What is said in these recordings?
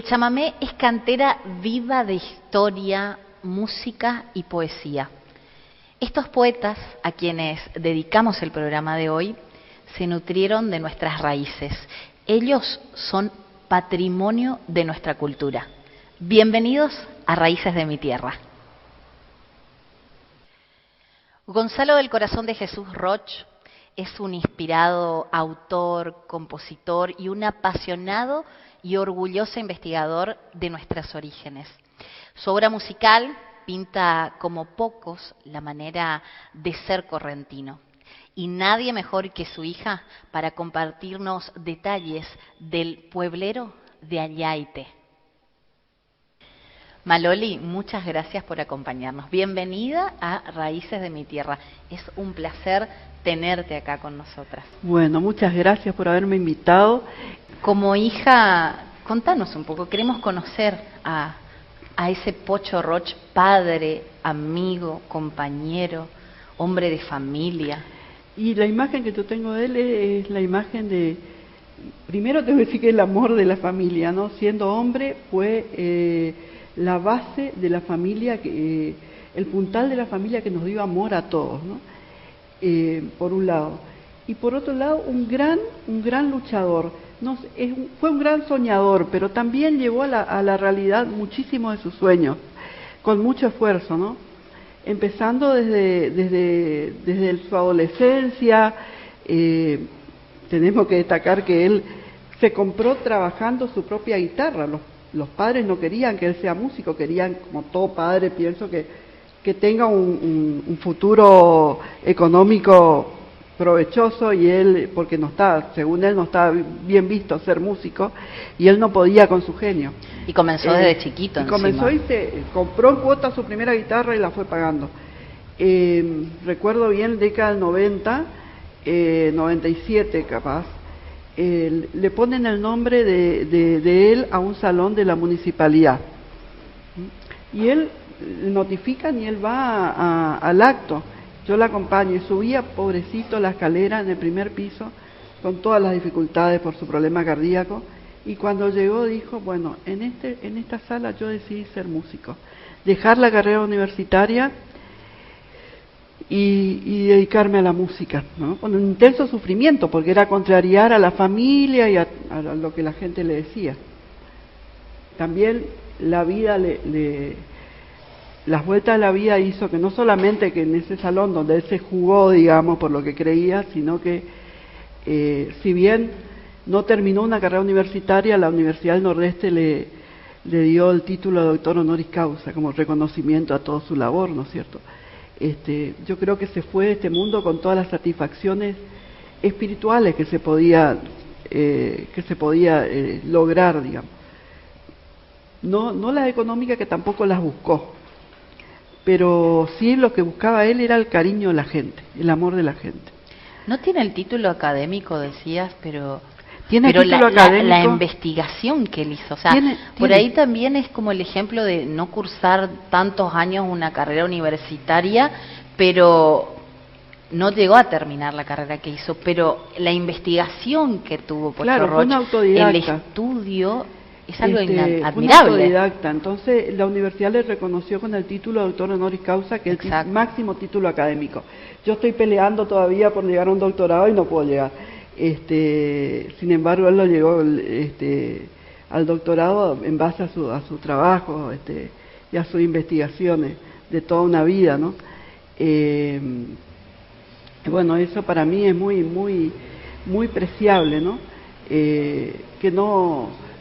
chamamé es cantera viva de historia, música y poesía. Estos poetas, a quienes dedicamos el programa de hoy, se nutrieron de nuestras raíces. Ellos son patrimonio de nuestra cultura. Bienvenidos a Raíces de mi Tierra. Gonzalo del Corazón de Jesús Roch es un inspirado autor, compositor y un apasionado y orgulloso investigador de nuestros orígenes. Su obra musical pinta como pocos la manera de ser correntino. Y nadie mejor que su hija para compartirnos detalles del pueblero de Ayaite. Maloli, muchas gracias por acompañarnos. Bienvenida a Raíces de mi Tierra. Es un placer tenerte acá con nosotras. Bueno, muchas gracias por haberme invitado. Como hija, contanos un poco, queremos conocer a ese Pocho Roch, padre, amigo, compañero, hombre de familia. Y la imagen que yo tengo de él es la imagen de, primero te voy a decir que el amor de la familia, ¿no? Siendo hombre fue la base de la familia, el puntal de la familia que nos dio amor a todos, ¿no? Por un lado. Y por otro lado, un gran luchador. Fue un gran soñador, pero también llevó a la realidad muchísimos de sus sueños, con mucho esfuerzo, ¿no? Empezando desde su adolescencia. Tenemos que destacar que él se compró trabajando su propia guitarra. Los padres no querían que él sea músico, querían, como todo padre, pienso que tenga un futuro económico provechoso, y él, porque según él no estaba bien visto ser músico, y él no podía con su genio. Y comenzó desde chiquito. Comenzó y se compró en cuota su primera guitarra y la fue pagando. Recuerdo bien, década del 90, 97 capaz, le ponen el nombre de él a un salón de la municipalidad. Y él notifican y él va al acto. Yo la acompaño y subía, pobrecito, la escalera en el primer piso, con todas las dificultades por su problema cardíaco. Y cuando llegó dijo, bueno, en esta sala yo decidí ser músico, dejar la carrera universitaria y dedicarme a la música, ¿no? Con un intenso sufrimiento, porque era contrariar a la familia y a lo que la gente le decía. También la vida las vueltas de la vida hizo que no solamente que en ese salón donde él se jugó, digamos, por lo que creía, sino que si bien no terminó una carrera universitaria, la Universidad del Nordeste le dio el título de doctor honoris causa como reconocimiento a toda su labor, ¿no es cierto? Yo creo que se fue de este mundo con todas las satisfacciones espirituales que se podía lograr, digamos. No las económicas, que tampoco las buscó, pero sí lo que buscaba él era el cariño de la gente, el amor de la gente. No tiene el título académico, decías, pero tiene el título académico. La investigación que él hizo, o sea, por ahí también es como el ejemplo de no cursar tantos años una carrera universitaria, pero no llegó a terminar la carrera que hizo, pero la investigación que tuvo Pocho Roch, un autodidacta. El estudio, es algo admirable. Un autodidacta. Entonces la universidad le reconoció con el título de doctor honoris causa, que es el máximo título académico. Yo estoy peleando todavía por llegar a un doctorado y no puedo llegar. Sin embargo, él lo llegó al doctorado en base a su trabajo y a sus investigaciones de toda una vida, ¿no? Bueno, eso para mí es muy preciable, ¿no?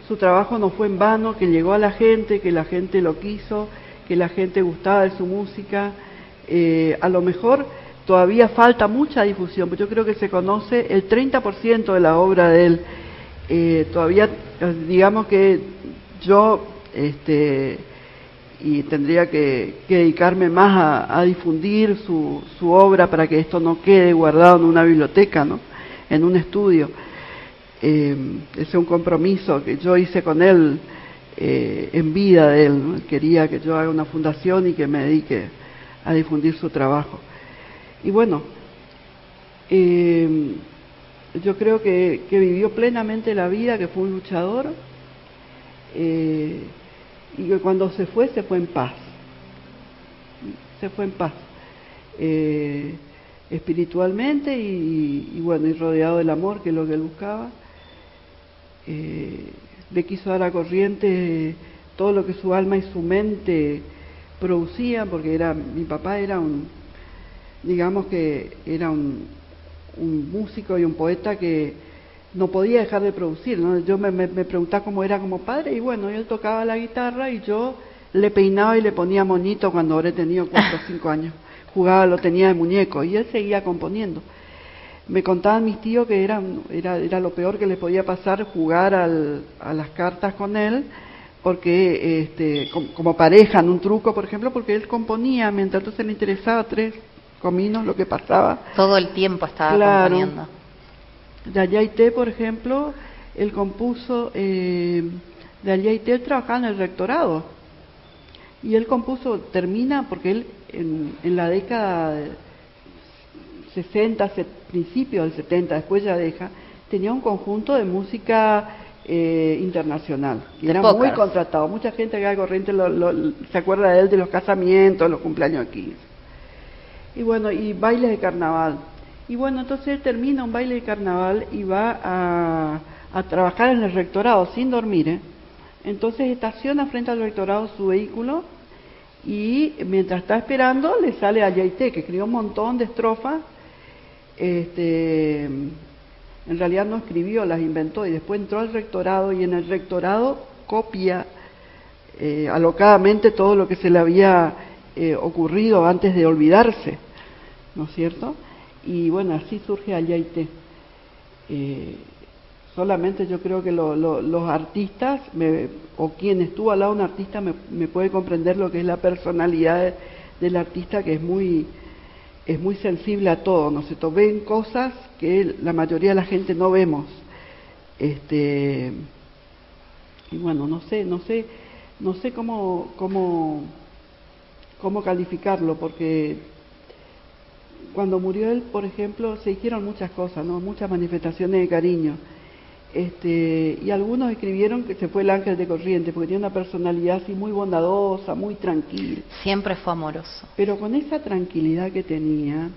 Su trabajo no fue en vano, que llegó a la gente, que la gente lo quiso, que la gente gustaba de su música. A lo mejor todavía falta mucha difusión, pero yo creo que se conoce el 30% de la obra de él. Todavía, digamos que yo y tendría que dedicarme más a difundir su obra para que esto no quede guardado en una biblioteca, ¿no? En un estudio. Ese es un compromiso que yo hice con él en vida de él, ¿no? Quería que yo haga una fundación y que me dedique a difundir su trabajo. Y bueno, yo creo que vivió plenamente la vida, que fue un luchador, y que cuando se fue en paz. Se fue en paz. Espiritualmente y bueno, y rodeado del amor, que es lo que él buscaba. Le quiso dar a corriente todo lo que su alma y su mente producían, porque mi papá era digamos que era un músico y un poeta que no podía dejar de producir, ¿no? Yo me preguntaba cómo era como padre, y bueno, él tocaba la guitarra y yo le peinaba y le ponía moñito cuando habré tenido 4 o 5 años. Jugaba, lo tenía de muñeco, y él seguía componiendo. Me contaban mis tíos que era lo peor que les podía pasar, jugar a las cartas con él, porque como pareja en un truco, por ejemplo, porque él componía, mientras entonces le interesaba 3 cominos lo que pasaba. Todo el tiempo estaba componiendo. Yayaité, por ejemplo, él compuso, Yayaité él trabajaba en el rectorado, y él compuso, termina, porque él en la década de 60, principios del 70, después ya deja, tenía un conjunto de música internacional, y era muy contratado. Mucha gente acá de Corrientes se acuerda de él, de los casamientos, los cumpleaños aquí. Y bueno, y bailes de carnaval. Y bueno, entonces él termina un baile de carnaval y va a trabajar en el rectorado sin dormir, Entonces estaciona frente al rectorado su vehículo, y mientras está esperando le sale a Yaité, que escribió un montón de estrofas. En realidad no escribió, las inventó, y después entró al rectorado, y en el rectorado copia alocadamente todo lo que se le había ocurrido antes de olvidarse, ¿no es cierto? Y bueno, así surge Ayaité. Solamente yo creo que los artistas, o quien estuvo al lado de un artista, me puede comprender lo que es la personalidad del artista, que es muy sensible a todo, ¿no es cierto? Ven cosas que la mayoría de la gente no vemos. Y bueno, no sé cómo calificarlo, porque cuando murió él, por ejemplo, se hicieron muchas cosas, ¿no? Muchas manifestaciones de cariño. Y algunos escribieron que se fue el ángel de Corrientes, porque tenía una personalidad así muy bondadosa, muy tranquila. Siempre fue amoroso. Pero con esa tranquilidad que tenía,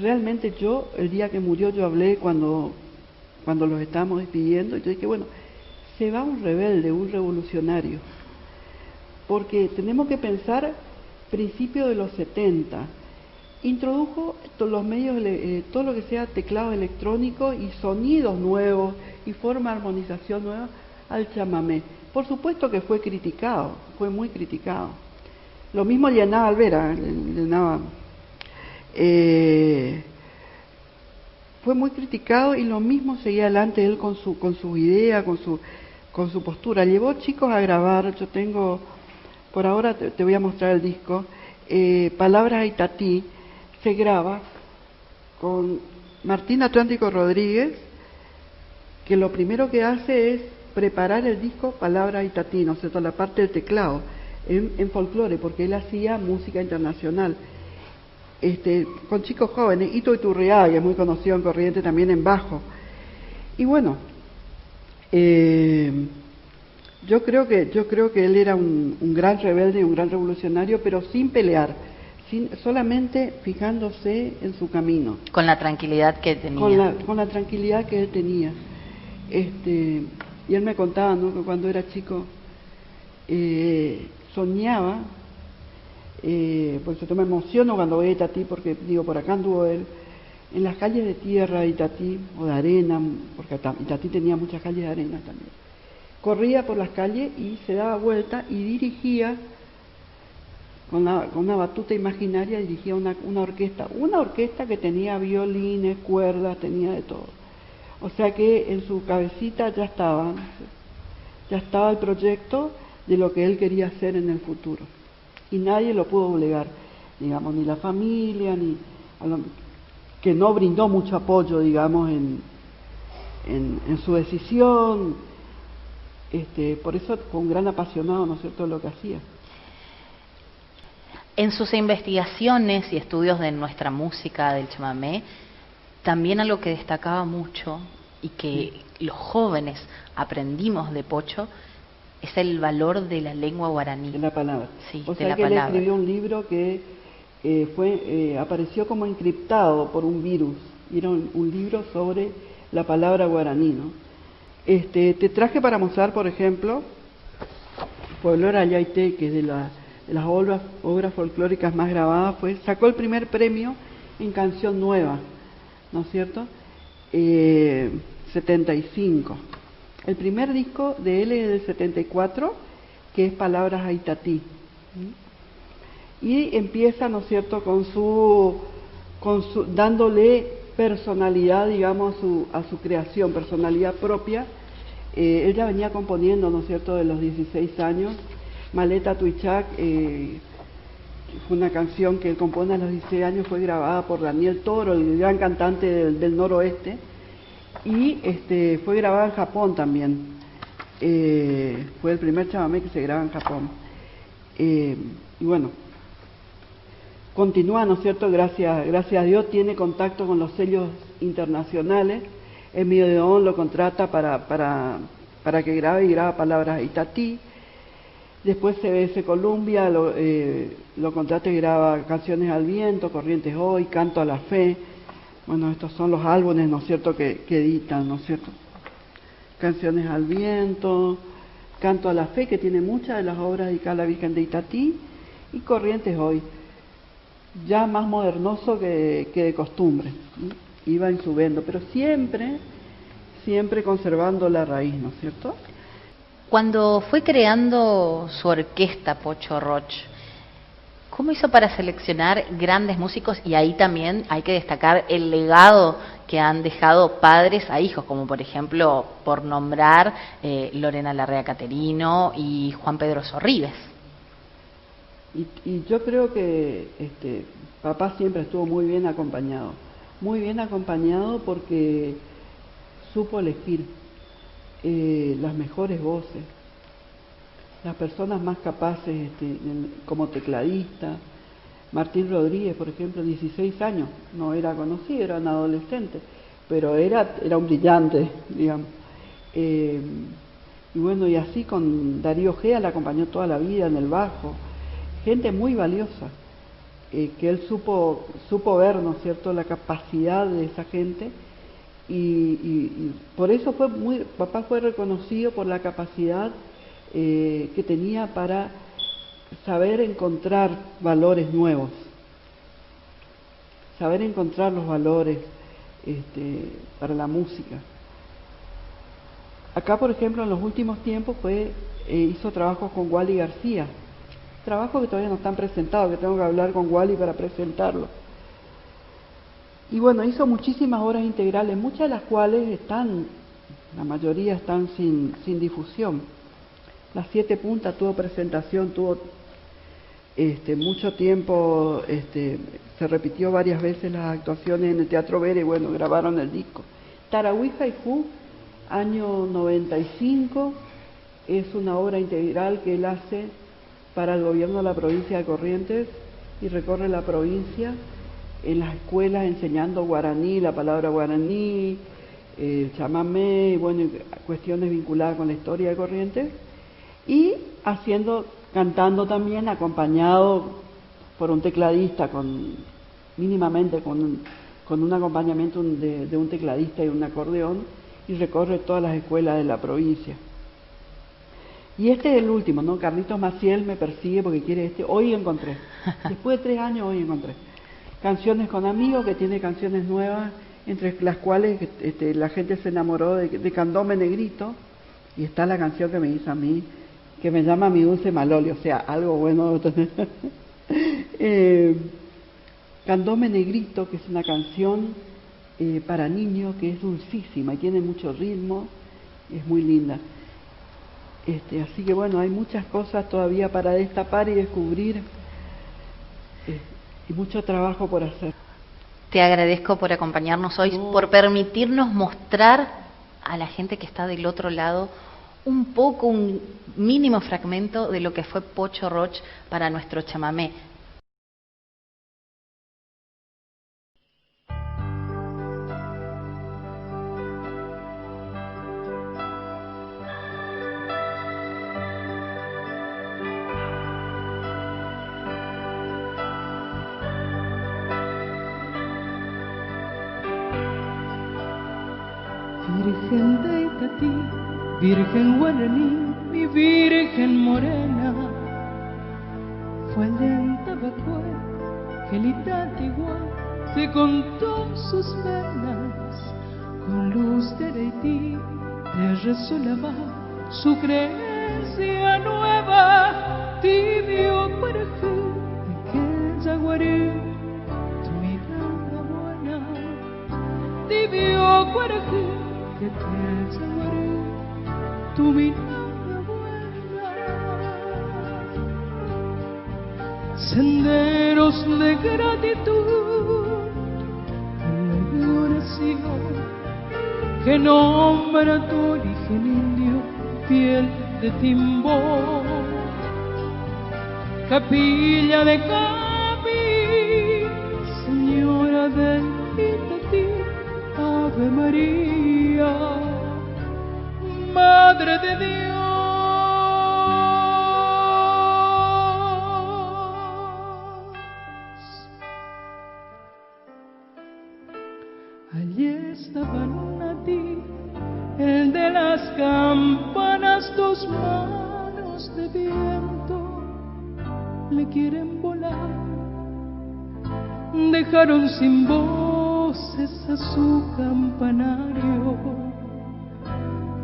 realmente yo, el día que murió, yo hablé cuando los estábamos despidiendo, y yo dije, bueno, se va un rebelde, un revolucionario, porque tenemos que pensar principios de los 70, introdujo los medios, todo lo que sea teclado electrónico y sonidos nuevos y forma de armonización nueva al chamamé. Por supuesto que fue criticado, fue muy criticado. Lo mismo Llenaba Alvera, fue muy criticado, y lo mismo seguía adelante él con su idea, con su postura. Llevó chicos a grabar. Yo tengo, por ahora te voy a mostrar el disco, Palabras a Itatí. Se graba con Martín Atlántico Rodríguez, que lo primero que hace es preparar el disco Palabras a Itatí, ¿no es cierto?, la parte del teclado, en folclore, porque él hacía música internacional. Con chicos jóvenes, Ito Iturriaga, que es muy conocido en Corrientes también en bajo. Y bueno, yo creo que él era un gran rebelde y un gran revolucionario, pero sin pelear, solamente fijándose en su camino. Con la tranquilidad que tenía. Con la tranquilidad que él tenía. Y él me contaba, ¿no?, que cuando era chico soñaba, por eso me emociono cuando voy a Itatí, porque digo, por acá anduvo él, en las calles de tierra de Itatí, o de arena, porque Itatí tenía muchas calles de arena también. Corría por las calles y se daba vuelta y dirigía, con una batuta imaginaria, dirigía una orquesta que tenía violines, cuerdas, tenía de todo. O sea que en su cabecita ya estaba el proyecto de lo que él quería hacer en el futuro. Y nadie lo pudo obligar, digamos, ni la familia, que no brindó mucho apoyo, digamos, en su decisión. Por eso fue un gran apasionado, ¿no es cierto?, de lo que hacía. En sus investigaciones y estudios de nuestra música, del chamamé, también algo que destacaba mucho y que los jóvenes aprendimos de Pocho es el valor de la lengua guaraní. De la palabra. Sí, O de sea la que palabra. él escribió un libro que apareció como encriptado por un virus. Y era un libro sobre la palabra guaraní, ¿no? Te traje para mostrar, por ejemplo, Pueblo Arayaité, que es de las obras folclóricas más grabadas, sacó el primer premio en canción nueva, ¿no es cierto? 75. El primer disco de él es del 74, que es Palabras Aitatí. Y empieza, ¿no es cierto?, dándole personalidad, digamos, a su creación, personalidad propia. Él ya venía componiendo, ¿no es cierto?, de los 16 años. Maleta Tuichac, fue una canción que él compone a los 16 años, fue grabada por Daniel Toro, el gran cantante del noroeste, y fue grabada en Japón también. Fue el primer chamamé que se graba en Japón. Y bueno, continúa, ¿no es cierto?, gracias a Dios, tiene contacto con los sellos internacionales. Emilio León lo contrata para que grabe, y graba Palabras Itatí. Después CBS Columbia lo contrata y graba Canciones al Viento, Corrientes Hoy, Canto a la Fe. Bueno, estos son los álbumes, ¿no es cierto?, que editan, ¿no es cierto? Canciones al Viento, Canto a la Fe, que tiene muchas de las obras dedicadas a la Virgen de Itatí, y Corrientes Hoy, ya más modernoso que de costumbre, ¿sí? Iba en su vendo, pero siempre conservando la raíz, ¿no es cierto? Cuando fue creando su orquesta Pocho Roch, ¿cómo hizo para seleccionar grandes músicos? Y ahí también hay que destacar el legado que han dejado padres a hijos, como por ejemplo, por nombrar, Lorena Larrea Caterino y Juan Pedro Sorribes. Y yo creo que papá siempre estuvo muy bien acompañado porque supo elegir las mejores voces, las personas más capaces, como tecladista. Martín Rodríguez, por ejemplo, 16 años, no era conocido, era un adolescente, pero era un brillante, digamos. Y bueno, y así con Darío Gea, la acompañó toda la vida en el bajo. Gente muy valiosa, que él supo ver, ¿no es cierto?, la capacidad de esa gente, y por eso papá fue reconocido por la capacidad que tenía para saber encontrar valores nuevos, saber encontrar los valores para la música. Acá, por ejemplo, en los últimos tiempos hizo trabajos con Wally García, trabajos que todavía no están presentados, que tengo que hablar con Wally para presentarlo. Y bueno, hizo muchísimas obras integrales, muchas de las cuales la mayoría están sin difusión. Las Siete Puntas tuvo presentación, tuvo mucho tiempo, se repitió varias veces las actuaciones en el Teatro Vera, y bueno, grabaron el disco. Tarahui Haiku, año 95, es una obra integral que él hace para el gobierno de la provincia de Corrientes, y recorre la provincia en las escuelas enseñando guaraní, la palabra guaraní, chamamé, y bueno, cuestiones vinculadas con la historia de Corrientes, y cantando también, acompañado por un tecladista, mínimamente con un acompañamiento de un tecladista y un acordeón, y recorre todas las escuelas de la provincia. Y este es el último, ¿no? Carlitos Maciel me persigue porque quiere hoy encontré. Después de 3 años, hoy encontré. Canciones con Amigos, que tiene canciones nuevas, entre las cuales la gente se enamoró de Candombe Negrito, y está la canción que me hizo a mí, que me llama Mi Dulce Maloli, o sea, algo bueno. Candombe Negrito, que es una canción para niños, que es dulcísima y tiene mucho ritmo, es muy linda. Así que bueno, hay muchas cosas todavía para destapar y descubrir, y mucho trabajo por hacer. Te agradezco por acompañarnos hoy, por permitirnos mostrar a la gente que está del otro lado un mínimo fragmento de lo que fue Pocho Roch para nuestro chamamé. Virgen de Itatí, Virgen guaraní, mi Virgen morena, Fuallenta Bacué, Gelitatigua, te contó sus venas, con luz de Haití, te resolaba su creencia nueva, tibio Cuarajú, que Yaguarí, tu mirada buena, tibio Cuarajú, que te Yaguarí, tu mirada buena. Senderos de gratitud, de oración, que nombra tu origen indio, piel de Timbó, capilla de Capi, señora del Itatí, Ave María, Madre de Dios. Allí estaban a ti, el de las campanas, dos manos de viento le quieren volar, dejaron sin voces a su campanario,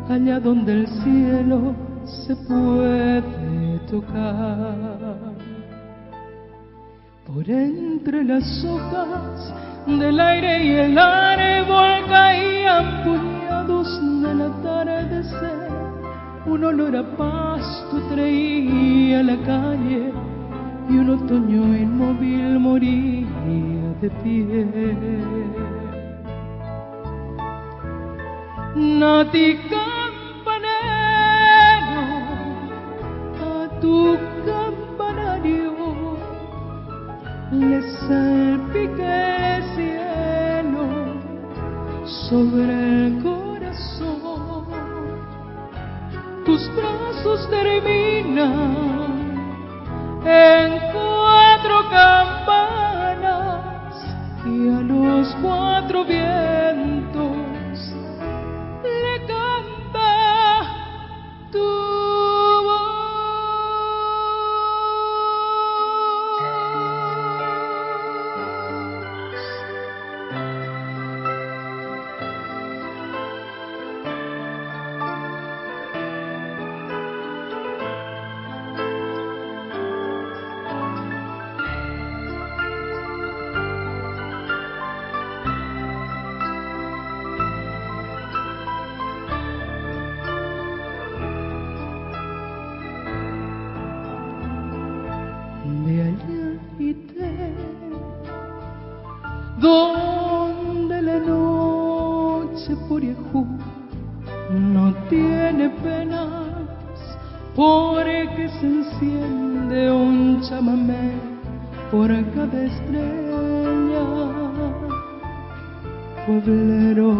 allá donde el cielo se puede tocar. Por entre las hojas del aire y el árbol caían puñados del atardecer, un olor a pasto traía la calle y un otoño inmóvil moría de pie. Nati campanero, a tu campanario le salpica el cielo sobre el corazón, tus brazos terminan en cuatro campanas y a los cuatro vientos le canta tu voz. Donde la noche Puriajú no tiene penas, porque se enciende un chamamé por cada estrella. Pueblero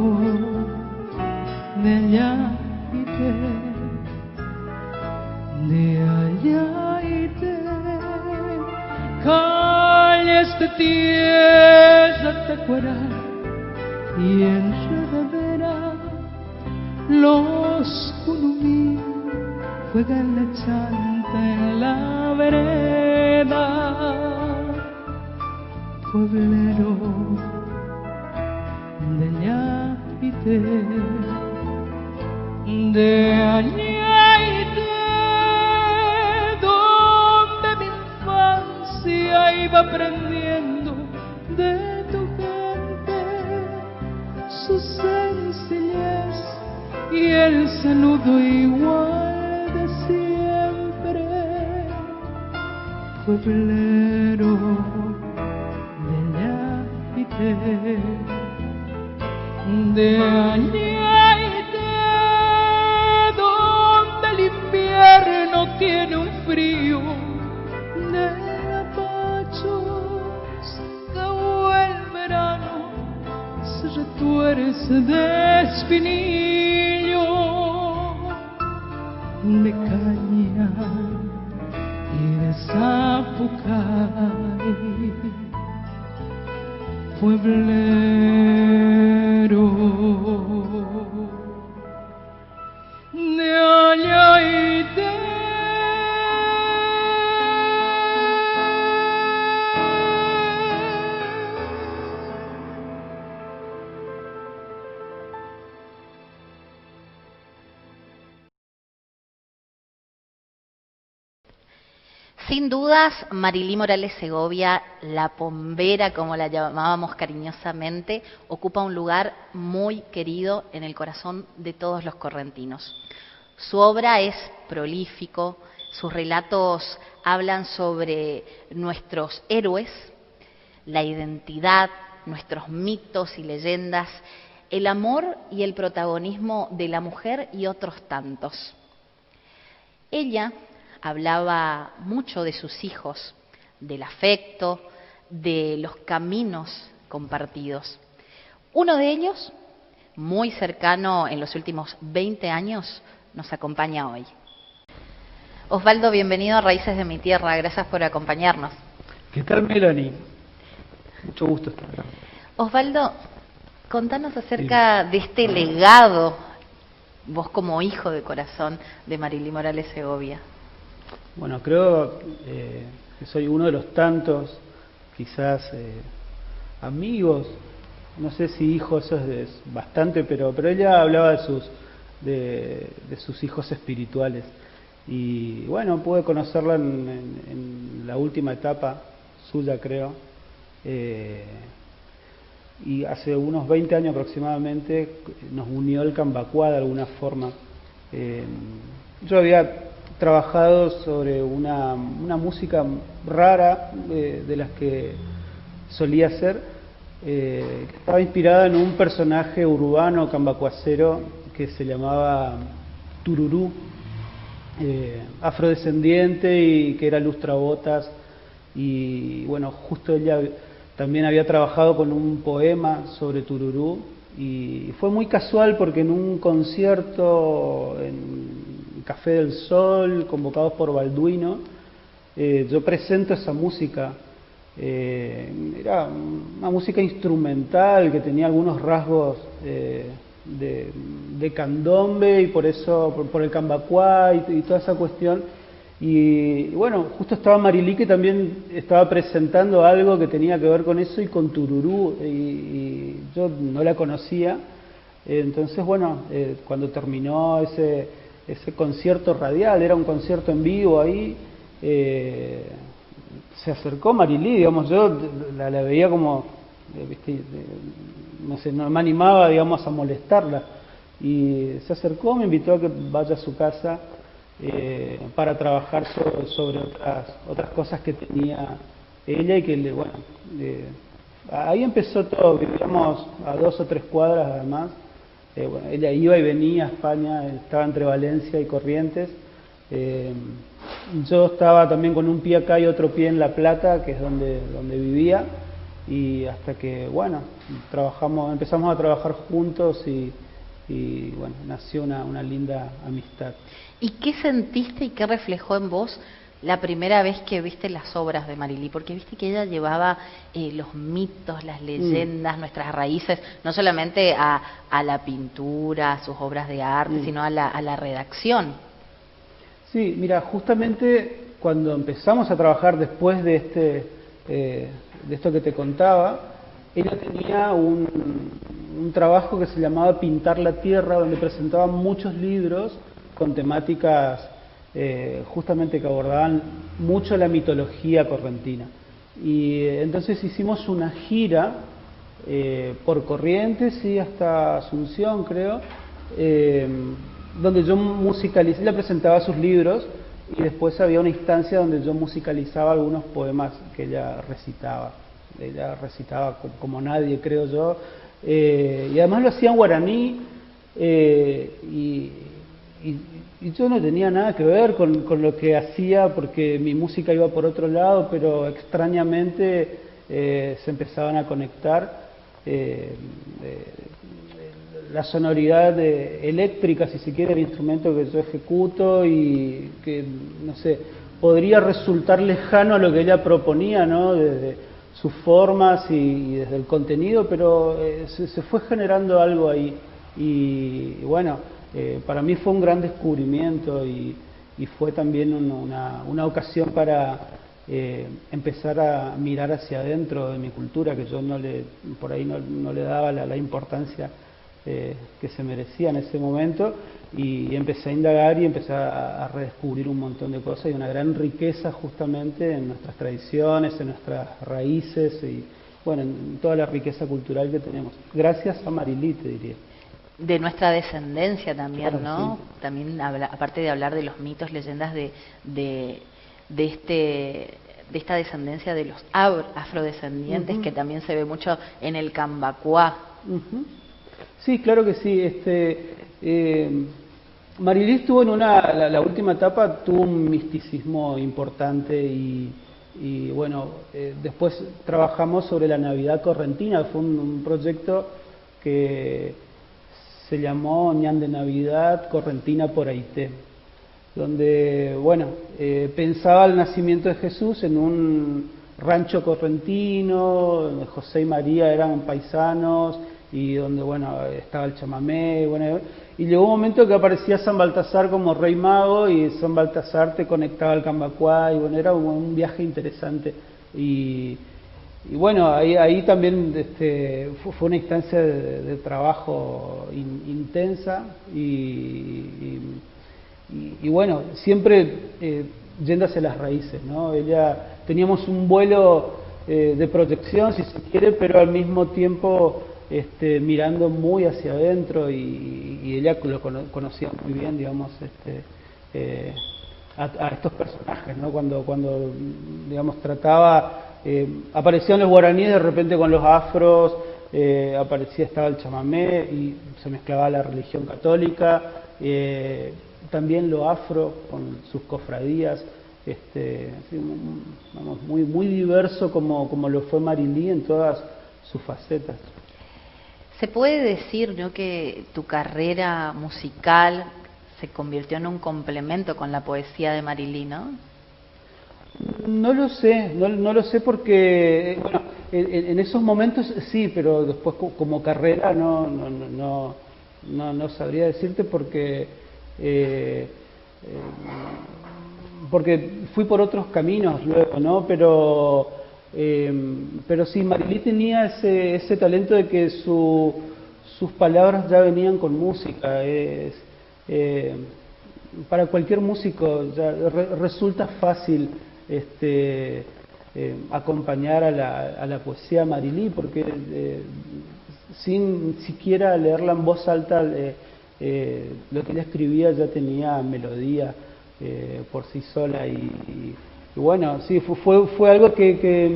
de allá de allá calles de tierra tacuaral y enredadera, los cunumí juegan la chanta en la vereda. Pueblero de Ñaite, de Ñaite, donde mi infancia iba aprendiendo de tu gente, su sencillez y el saludo igual de siempre. Pueblero de Ñaite, de Añaite, donde el invierno tiene un frío de apachos, o el verano se retuerce de espinillo, de caña y de zapucay. Pueblero Sin dudas, Marilí Morales Segovia, la pombera, como la llamábamos cariñosamente, ocupa un lugar muy querido en el corazón de todos los correntinos. Su obra es prolífico, sus relatos hablan sobre nuestros héroes, la identidad, nuestros mitos y leyendas, el amor y el protagonismo de la mujer y otros tantos. Ella hablaba mucho de sus hijos, del afecto, de los caminos compartidos. Uno de ellos, muy cercano en los últimos 20 años, nos acompaña hoy. Osvaldo, bienvenido a Raíces de mi Tierra, gracias por acompañarnos. ¿Qué tal, Melanie? Mucho gusto estar acá. Osvaldo, contanos acerca de este legado, vos como hijo de corazón de Marilí Morales Segovia. Bueno, creo que soy uno de los tantos, quizás amigos, no sé si hijos, eso es bastante, pero ella hablaba de sus hijos espirituales. Y bueno, pude conocerla en la última etapa suya, creo. Y hace unos 20 años aproximadamente nos unió el Cambacuá de alguna forma. Yo había trabajado sobre una música rara de las que solía hacer, que estaba inspirada en un personaje urbano cambacuacero que se llamaba Tururú, afrodescendiente y que era lustrabotas. Y bueno, justo ella también había trabajado con un poema sobre Tururú y fue muy casual porque en un concierto en Café del Sol, convocados por Balduino, yo presento esa música. Era una música instrumental que tenía algunos rasgos de candombe y por eso, por el cambacuá y toda esa cuestión. Y bueno, justo estaba Marilí, que también estaba presentando algo que tenía que ver con eso y con Tururú, y yo no la conocía. Entonces, bueno, cuando terminó ese concierto radial, era un concierto en vivo ahí, se acercó Marilí, digamos, yo la veía como, ¿viste? No sé, no me animaba, digamos, a molestarla, y se acercó, me invitó a que vaya a su casa para trabajar sobre otras cosas que tenía ella y que, bueno, ahí empezó todo. Vivíamos a 2 o 3 cuadras además. Bueno, ella iba y venía a España, estaba entre Valencia y Corrientes. Yo estaba también con un pie acá y otro pie en La Plata, que es donde vivía, y hasta que, bueno, empezamos a trabajar juntos y bueno, nació una linda amistad. ¿Y qué sentiste y qué reflejó en vos la primera vez que viste las obras de Marilí? Porque viste que ella llevaba los mitos, las leyendas, nuestras raíces, no solamente a la pintura, a sus obras de arte, sino a la redacción. Sí, mira, justamente cuando empezamos a trabajar después de esto que te contaba, ella tenía un trabajo que se llamaba Pintar la Tierra, donde presentaba muchos libros con temáticas justamente que abordaban mucho la mitología correntina. Y entonces hicimos una gira por Corrientes y hasta Asunción, creo, donde yo musicalicé, ella presentaba sus libros y después había una instancia donde yo musicalizaba algunos poemas que ella recitaba. Ella recitaba como nadie, creo yo, y además lo hacía en guaraní, y yo no tenía nada que ver con lo que hacía porque mi música iba por otro lado, pero extrañamente se empezaban a conectar la sonoridad eléctrica, si se quiere, del instrumento que yo ejecuto y que, no sé, podría resultar lejano a lo que ella proponía, ¿no? Desde sus formas y desde el contenido, pero se fue generando algo ahí y bueno, para mí fue un gran descubrimiento y fue también una ocasión para empezar a mirar hacia adentro de mi cultura, que yo por ahí no le daba la importancia que se merecía en ese momento, y empecé a indagar y empecé a redescubrir un montón de cosas y una gran riqueza justamente en nuestras tradiciones, en nuestras raíces y bueno, en toda la riqueza cultural que tenemos. Gracias a Marilí, te diría. De nuestra descendencia también, Claro, ¿no? sí. También aparte de hablar de los mitos, leyendas de esta descendencia de los afrodescendientes, que también se ve mucho en el Cambacuá. Uh-huh. Sí, claro que sí. Marilí estuvo en la última etapa, tuvo un misticismo importante y bueno, después trabajamos sobre la Navidad correntina, fue un proyecto que se llamó Ñan de Navidad Correntina por Aité, donde, bueno, pensaba el nacimiento de Jesús en un rancho correntino, donde José y María eran paisanos y donde, bueno, estaba el chamamé, bueno, y llegó un momento que aparecía San Baltasar como rey mago y San Baltasar te conectaba al Cambacuá y bueno, era un viaje interesante y bueno, ahí también fue una instancia de trabajo intensa y bueno, siempre yendo hacia las raíces, ¿no? Teníamos un vuelo de proyección, si se quiere, pero al mismo tiempo mirando muy hacia adentro y ella lo conocía muy bien, digamos, a estos personajes, ¿no? Cuando digamos, trataba, aparecían los guaraníes de repente con los afros, estaba el chamamé y se mezclaba la religión católica, también lo afro con sus cofradías, así, vamos, muy diverso como lo fue Marilí en todas sus facetas. Se puede decir, ¿no?, que tu carrera musical se convirtió en un complemento con la poesía de Marilí, ¿no? No lo sé, no lo sé porque, bueno, en esos momentos sí, pero después como carrera no sabría decirte porque fui por otros caminos luego, ¿no? Pero sí, Marilí tenía ese talento de que sus palabras ya venían con música. Para cualquier músico ya resulta fácil acompañar a la poesía de Marilí, porque sin siquiera leerla en voz alta, lo que ella escribía ya tenía melodía por sí sola y bueno, sí, fue algo que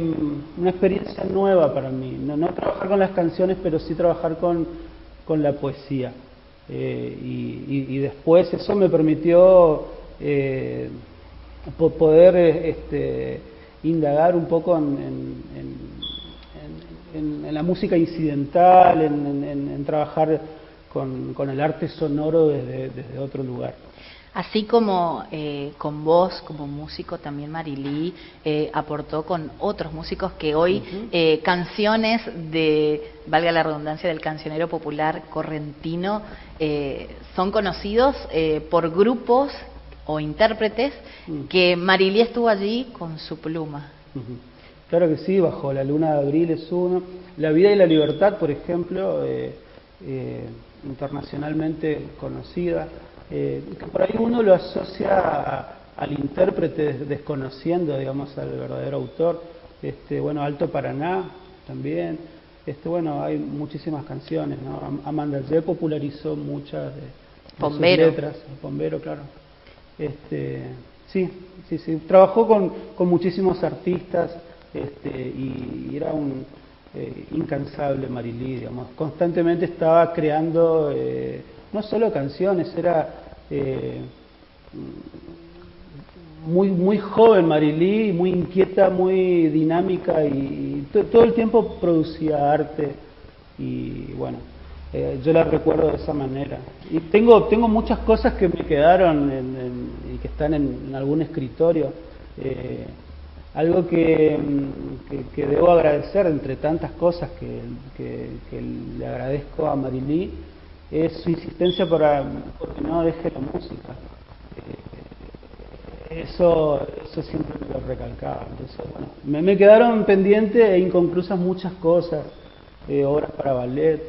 una experiencia nueva para mí, no trabajar con las canciones, pero sí trabajar con la poesía. Y después eso me permitió poder indagar un poco en la música incidental, en trabajar con el arte sonoro desde otro lugar. Así como con vos como músico, también Marilí aportó con otros músicos que hoy canciones valga la redundancia, del cancionero popular correntino son conocidos por grupos o intérpretes que Marilí estuvo allí con su pluma. Claro que sí, Bajo la Luna de Abril es uno. La Vida y la Libertad, por ejemplo, internacionalmente conocida. Que por ahí uno lo asocia al intérprete desconociendo, digamos, al verdadero autor. Bueno, Alto Paraná también. Bueno, hay muchísimas canciones, ¿no? Amanda Ye popularizó muchas de sus letras. Pombero, claro. Sí. Trabajó con muchísimos artistas y era un incansable Marilí, digamos. Constantemente estaba creando no solo canciones, era muy joven Marilí, muy inquieta, muy dinámica y todo el tiempo producía arte y bueno, yo la recuerdo de esa manera. Y tengo muchas cosas que me quedaron y que están en algún escritorio. Algo que debo agradecer entre tantas cosas que le agradezco a Marilí es su insistencia porque no deje la música. Eso siempre me lo recalcaba. Entonces, bueno, me quedaron pendientes e inconclusas muchas cosas, obras para ballet,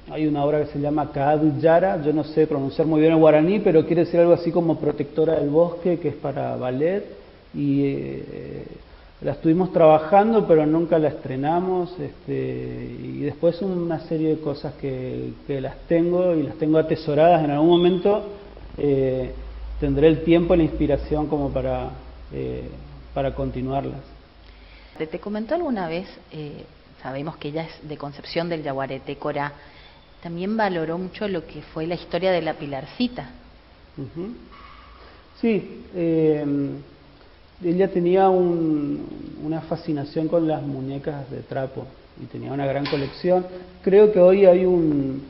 hay una obra que se llama Kaadu Yara, yo no sé pronunciar muy bien el guaraní, pero quiere decir algo así como protectora del bosque, que es para ballet, y la estuvimos trabajando, pero nunca la estrenamos, y después una serie de cosas que las tengo y las tengo atesoradas. En algún momento tendré el tiempo y la inspiración como para continuarlas. ¿Te comentó alguna vez, sabemos que ella es de Concepción del Yaguareté, Cora, también valoró mucho lo que fue la historia de la Pilarcita? Uh-huh. Sí, ella tenía una fascinación con las muñecas de trapo y tenía una gran colección. Creo que hoy hay un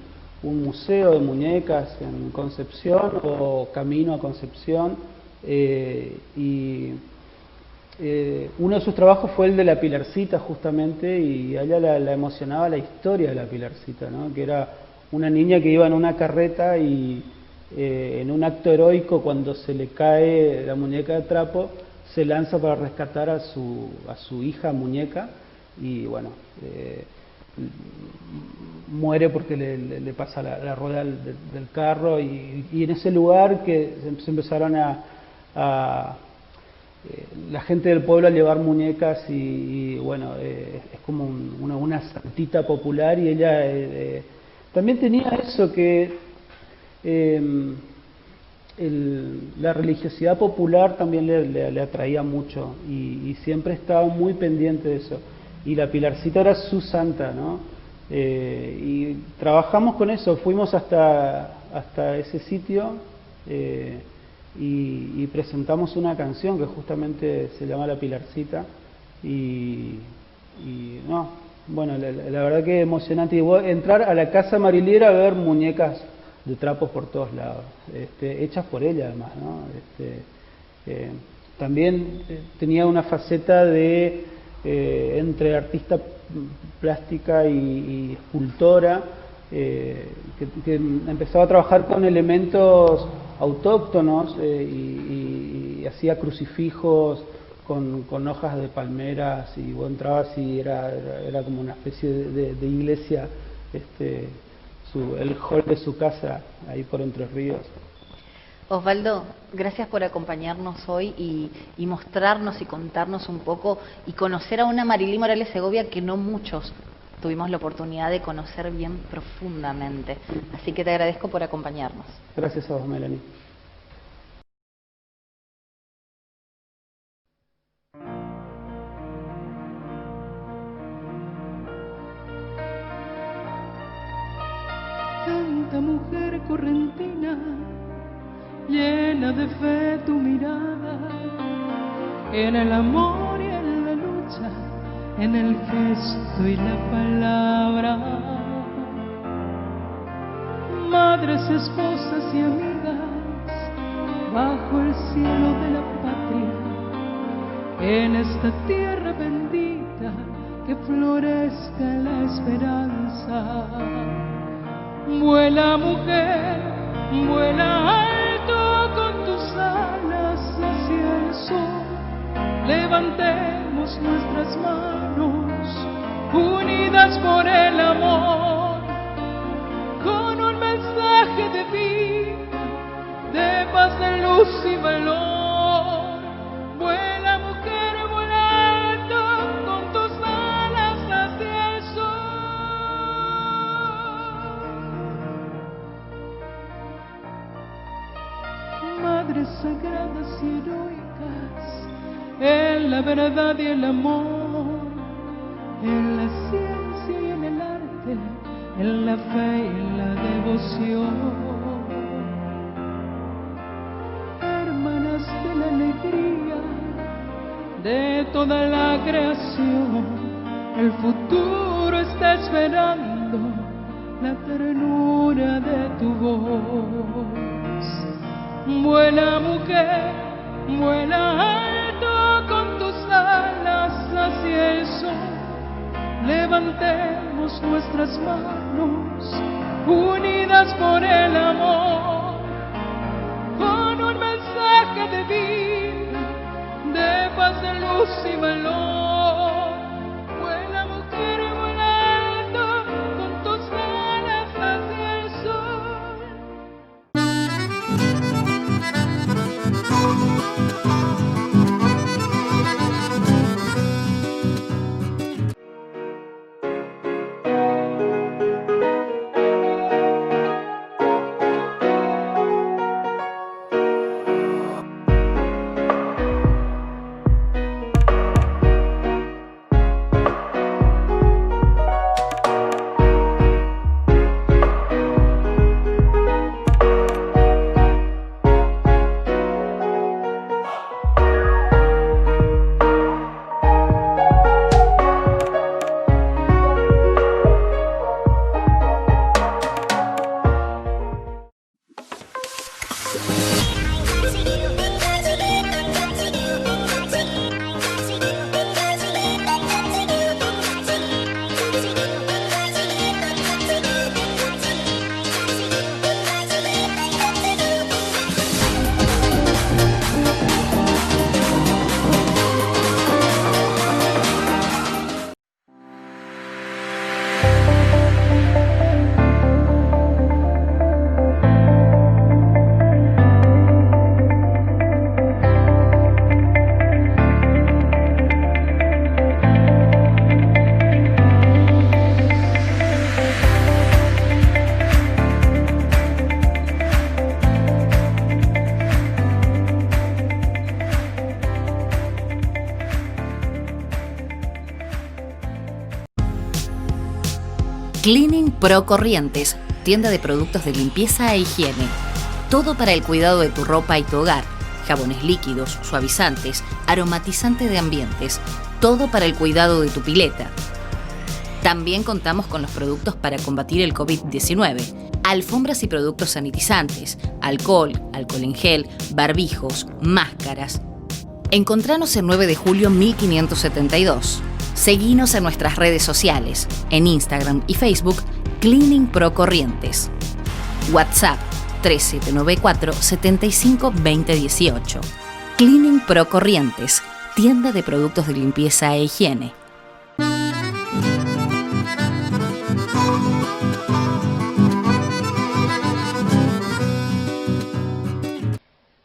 museo de muñecas en Concepción, o camino a Concepción, y uno de sus trabajos fue el de la Pilarcita, justamente, y a ella la emocionaba la historia de la Pilarcita, ¿no? Que era una niña que iba en una carreta y en un acto heroico, cuando se le cae la muñeca de trapo, se lanza para rescatar a su hija muñeca, y bueno, muere porque le pasa la rueda del carro, y en ese lugar que se empezaron la gente del pueblo a llevar muñecas, y bueno, es como una santita popular, y ella también tenía eso que la religiosidad popular también le atraía mucho, y siempre estaba muy pendiente de eso, y la Pilarcita era su santa, ¿no? Y trabajamos con eso, fuimos hasta ese sitio, y presentamos una canción que justamente se llama La Pilarcita, y no, bueno, la verdad que emocionante, y entrar a la casa Mariliera a ver muñecas de trapos por todos lados, hechas por ella además, ¿no? También tenía una faceta de entre artista plástica y escultora, que empezaba a trabajar con elementos autóctonos, y hacía crucifijos con hojas de palmeras, y vos entrabas y era como una especie de iglesia, el hall de su casa ahí por Entre Ríos. Osvaldo, gracias por acompañarnos hoy y mostrarnos y contarnos un poco y conocer a una Marilí Morales Segovia que no muchos tuvimos la oportunidad de conocer bien profundamente. Así que te agradezco por acompañarnos. Gracias a vos, Melanie. Santa mujer correntina, llena de fe tu mirada, en el amor y en la lucha, en el gesto y la palabra. Madres, esposas y amigas, bajo el cielo de la patria, en esta tierra bendita, que florezca la esperanza. Vuela mujer, vuela alto con tus alas hacia el sol. Levantemos nuestras manos, unidas por el amor, con un mensaje de vida, de paz, de luz y valor. Vuela mujer, vuela alto con tus alas hacia el sol. Madres sagradas y heroicas, en la verdad y el amor, en la ciencia y en el arte, en la fe y en la devoción. Hermanas de la alegría de toda la creación, el futuro está esperando la ternura de tu voz. Vuela mujer, vuela alto con tus alas hacia el sol. Levantemos nuestras manos, unidas por el amor, con un mensaje de vida, de paz, de luz y valor. Vuela mujer, vuela alto con tus alas Cleaning Pro Corrientes, tienda de productos de limpieza e higiene. Todo para el cuidado de tu ropa y tu hogar. Jabones líquidos, suavizantes, aromatizantes de ambientes. Todo para el cuidado de tu pileta. También contamos con los productos para combatir el COVID-19. Alfombras y productos sanitizantes, alcohol en gel, barbijos, máscaras. Encontranos en 9 de julio 1572. Seguinos en nuestras redes sociales, en Instagram y Facebook, Cleaning Pro Corrientes. WhatsApp 3794 75 20 18. Cleaning Pro Corrientes, tienda de productos de limpieza e higiene.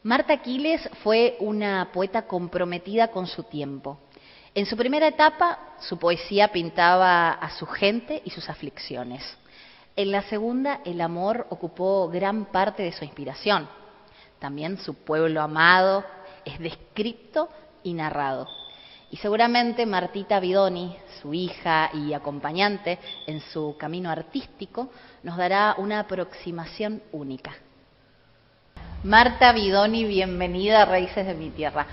Marta Quiles fue una poeta comprometida con su tiempo. En su primera etapa, su poesía pintaba a su gente y sus aflicciones. En la segunda, el amor ocupó gran parte de su inspiración. También su pueblo amado es descrito y narrado. Y seguramente Martita Bidoni, su hija y acompañante en su camino artístico, nos dará una aproximación única. Marta Bidoni, bienvenida a Raíces de mi Tierra.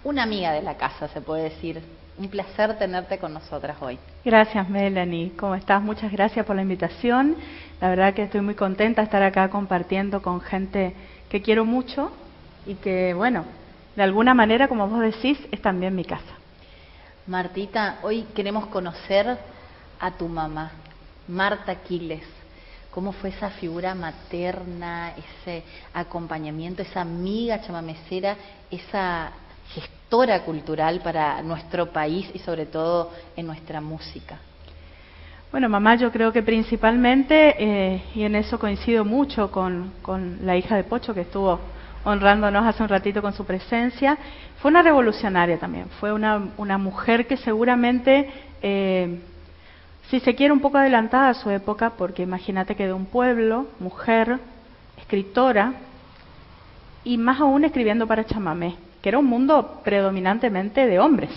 Una amiga de la casa, se puede decir. Un placer tenerte con nosotras hoy. Gracias, Melanie. ¿Cómo estás? Muchas gracias por la invitación. La verdad que estoy muy contenta de estar acá compartiendo con gente que quiero mucho y que, bueno, de alguna manera, como vos decís, es también mi casa. Martita, hoy queremos conocer a tu mamá, Marta Quiles. ¿Cómo fue esa figura materna, ese acompañamiento, esa amiga chamamecera, esa gestora cultural para nuestro país y sobre todo en nuestra música? Bueno, mamá, yo creo que principalmente, y en eso coincido mucho con la hija de Pocho que estuvo honrándonos hace un ratito con su presencia, fue una revolucionaria también, fue una mujer que seguramente, si se quiere, un poco adelantada a su época, porque imagínate que de un pueblo, mujer, escritora, y más aún escribiendo para chamamé, que era un mundo predominantemente de hombres,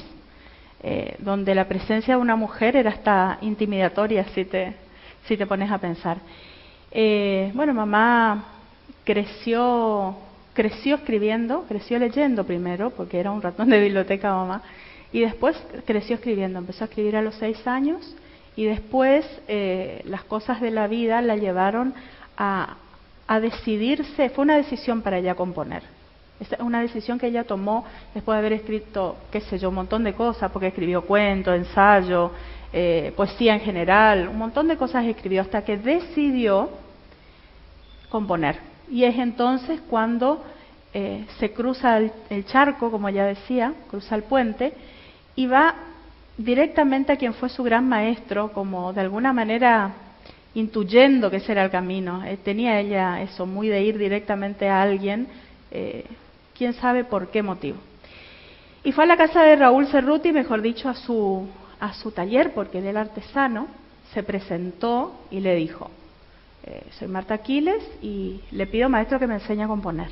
donde la presencia de una mujer era hasta intimidatoria si te pones a pensar. Bueno, mamá creció escribiendo, creció leyendo primero, porque era un ratón de biblioteca mamá, y después creció escribiendo, empezó a escribir a los 6 años, y después las cosas de la vida la llevaron a decidirse, fue una decisión para ella componer. Es una decisión que ella tomó después de haber escrito, qué sé yo, un montón de cosas, porque escribió cuentos, ensayo, poesía en general, un montón de cosas escribió hasta que decidió componer. Y es entonces cuando se cruza el charco, como ella decía, cruza el puente y va directamente a quien fue su gran maestro, como de alguna manera intuyendo que ese era el camino. Tenía ella eso, muy de ir directamente a alguien, quién sabe por qué motivo. Y fue a la casa de Raúl Cerruti, mejor dicho, a su taller, porque él era artesano, se presentó y le dijo, soy Marta Quiles y le pido, maestro, que me enseñe a componer.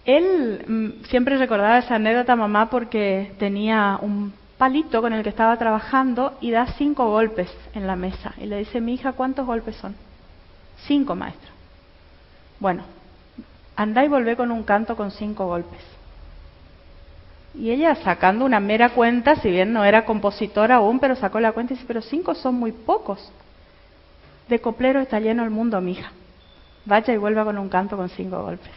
Él siempre recordaba esa anécdota, mamá, porque tenía un palito con el que estaba trabajando y da 5 golpes en la mesa. Y le dice, mi hija, ¿cuántos golpes son? 5, maestro. Bueno, andá y volvé con un canto con 5 golpes. Y ella, sacando una mera cuenta, si bien no era compositora aún, pero sacó la cuenta y dice, pero 5 son muy pocos. De coplero está lleno el mundo, mija. Vaya y vuelva con un canto con 5 golpes.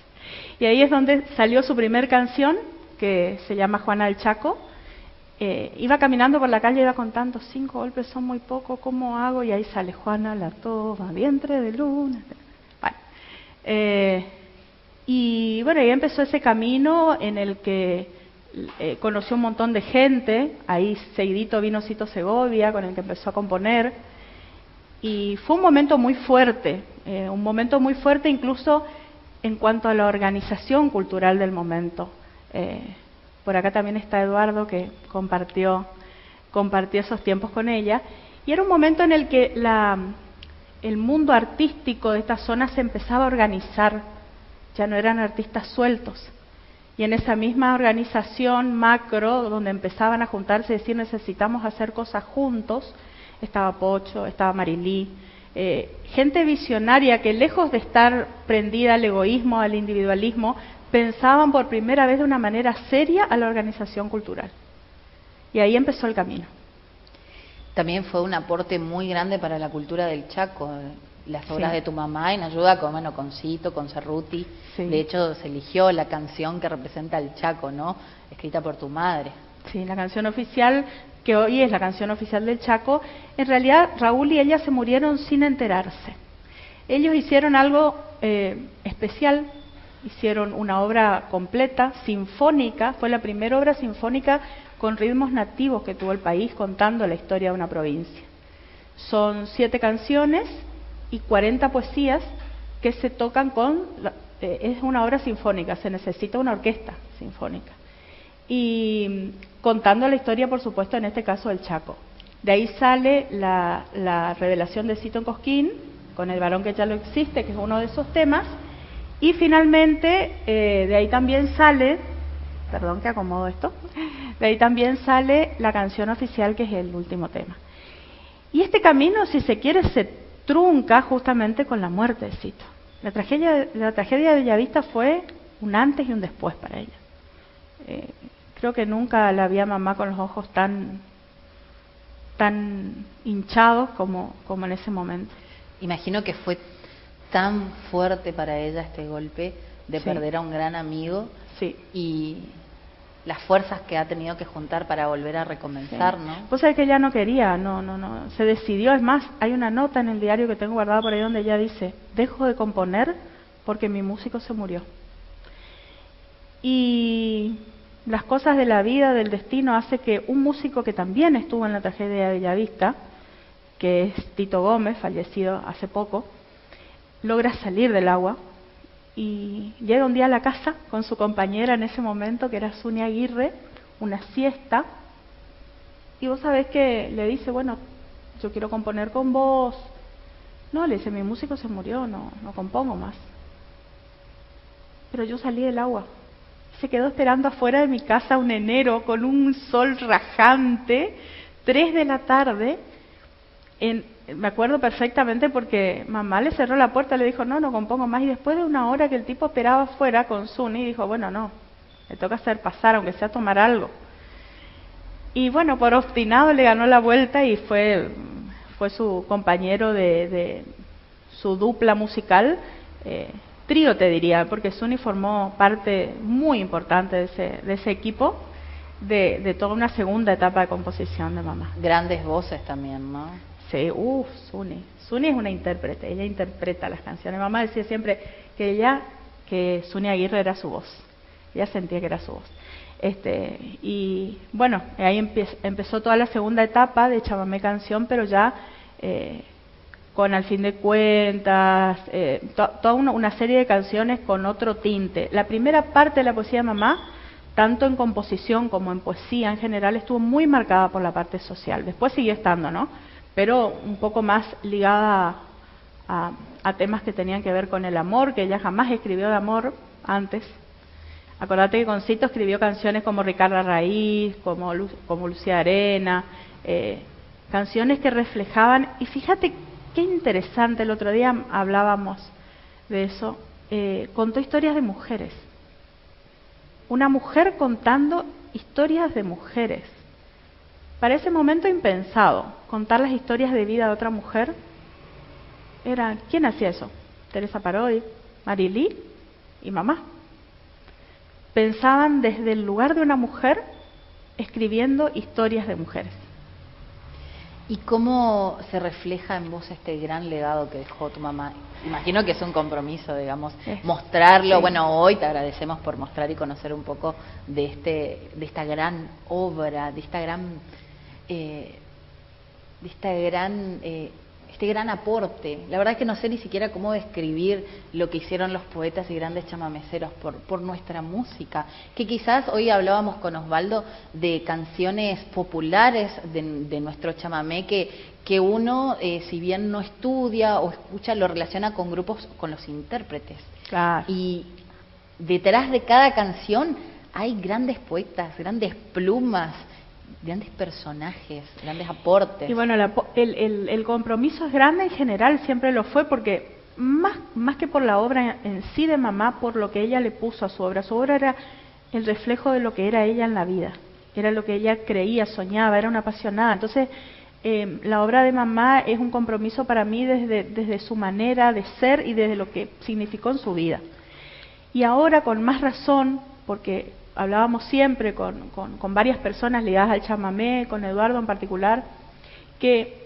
Y ahí es donde salió su primer canción, que se llama Juana del Chaco. Iba caminando por la calle y iba contando, 5 golpes son muy poco, ¿cómo hago? Y ahí sale Juana la toba, vientre de luna. Bueno, y bueno, ahí empezó ese camino en el que conoció un montón de gente. Ahí seguidito vino Cito Segovia, con el que empezó a componer. Y fue un momento muy fuerte incluso en cuanto a la organización cultural del momento. Por acá también está Eduardo, que compartió esos tiempos con ella. Y era un momento en el que el mundo artístico de esta zona se empezaba a organizar. Ya no eran artistas sueltos. Y en esa misma organización macro, donde empezaban a juntarse y decir necesitamos hacer cosas juntos, estaba Pocho, estaba Marilí, gente visionaria que lejos de estar prendida al egoísmo, al individualismo, pensaban por primera vez de una manera seria a la organización cultural. Y ahí empezó el camino. También fue un aporte muy grande para la cultura del Chaco, las obras de tu mamá, en ayuda con, bueno, con Cito, con Cerruti. Sí. De hecho, se eligió la canción que representa al Chaco, ¿no? Escrita por tu madre. Sí, la canción oficial, que hoy es la canción oficial del Chaco. En realidad, Raúl y ella se murieron sin enterarse. Ellos hicieron algo especial, hicieron una obra completa, sinfónica, fue la primera obra sinfónica con ritmos nativos que tuvo el país, contando la historia de una provincia. Son 7 canciones y 40 poesías que se tocan con... es una obra sinfónica, se necesita una orquesta sinfónica. Y contando la historia, por supuesto, en este caso del Chaco. De ahí sale la revelación de Cito en Cosquín, con El varón que ya lo existe, que es uno de esos temas. Y finalmente, de ahí también sale... Perdón que acomodo esto. De ahí también sale la canción oficial, que es el último tema. Y este camino, si se quiere, se trunca justamente con la muerte de Cito. La tragedia de Bellavista fue un antes y un después para ella. Creo que nunca la vi a mamá con los ojos tan hinchados como en ese momento. Imagino que fue tan fuerte para ella este golpe de perder a un gran amigo. Sí. Y las fuerzas que ha tenido que juntar para volver a recomenzar, ¿no? Pues es que ella no quería, no, se decidió. Es más, hay una nota en el diario que tengo guardada por ahí donde ella dice: dejo de componer porque mi músico se murió. Y las cosas de la vida, del destino, hace que un músico que también estuvo en la tragedia de Bellavista, que es Tito Gómez, fallecido hace poco, logra salir del agua y llega un día a la casa con su compañera en ese momento, que era Zunia Aguirre, una siesta, y vos sabés que le dice: bueno, yo quiero componer con vos. No, le dice: mi músico se murió, no compongo más. Pero yo salí del agua. Se quedó esperando afuera de mi casa un enero con un sol rajante, 3 de la tarde. Me acuerdo perfectamente porque mamá le cerró la puerta, le dijo: no compongo más. Y después de una hora que el tipo esperaba afuera con Zuni, dijo: bueno, no, le toca hacer pasar, aunque sea tomar algo. Y bueno, por obstinado le ganó la vuelta y fue su compañero de su dupla musical, trío te diría, porque Zuni formó parte muy importante de ese equipo, de toda una segunda etapa de composición de mamá. Grandes voces también, ¿no? Sí, Zuni. Zuni es una intérprete, ella interpreta las canciones. Mamá decía siempre que Zunia Aguirre era su voz. Ella sentía que era su voz. Y bueno, ahí empezó toda la segunda etapa de Chamamé Canción, pero ya con Al fin de cuentas, toda una serie de canciones con otro tinte. La primera parte de la poesía de mamá, tanto en composición como en poesía en general, estuvo muy marcada por la parte social. Después siguió estando, ¿no? Pero un poco más ligada a temas que tenían que ver con el amor, que ella jamás escribió de amor antes. Acordate que con Cito escribió canciones como Ricarda Raíz, como Lucía Arena, canciones que reflejaban, y fíjate qué interesante, el otro día hablábamos de eso, contó historias de mujeres. Una mujer contando historias de mujeres. Para ese momento impensado, contar las historias de vida de otra mujer. ¿Quién hacía eso? Teresa Parodi, Marilí y mamá. Pensaban desde el lugar de una mujer, escribiendo historias de mujeres. ¿Y cómo se refleja en vos este gran legado que dejó tu mamá? Imagino que es un compromiso, digamos, mostrarlo. Sí. Bueno, hoy te agradecemos por mostrar y conocer un poco de esta gran obra, de este gran aporte. La verdad es que no sé ni siquiera cómo describir lo que hicieron los poetas y grandes chamameceros por nuestra música, que quizás hoy hablábamos con Osvaldo de canciones populares de nuestro chamamé que uno, si bien no estudia o escucha, lo relaciona con grupos, con los intérpretes. Claro. Y detrás de cada canción hay grandes poetas, grandes plumas, grandes personajes, grandes aportes. Y bueno, el compromiso es grande en general, siempre lo fue, porque más que por la obra en sí de mamá, por lo que ella le puso a su obra. Su obra era el reflejo de lo que era ella en la vida, era lo que ella creía, soñaba, era una apasionada. Entonces, la obra de mamá es un compromiso para mí desde su manera de ser y desde lo que significó en su vida. Y ahora con más razón, porque hablábamos siempre con varias personas ligadas al chamamé, con Eduardo en particular, que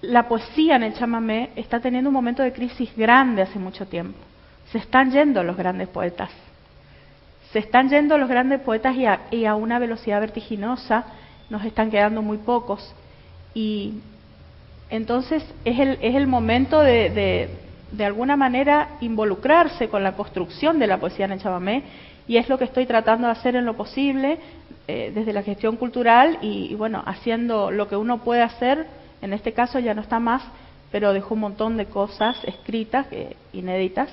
la poesía en el chamamé está teniendo un momento de crisis grande hace mucho tiempo. Se están yendo los grandes poetas. Se están yendo los grandes poetas y a una velocidad vertiginosa, nos están quedando muy pocos. Y entonces es el momento de alguna manera involucrarse con la construcción de la poesía en el chamamé, y es lo que estoy tratando de hacer en lo posible desde la gestión cultural y bueno, haciendo lo que uno puede hacer. En este caso ya no está más, pero dejó un montón de cosas escritas, inéditas,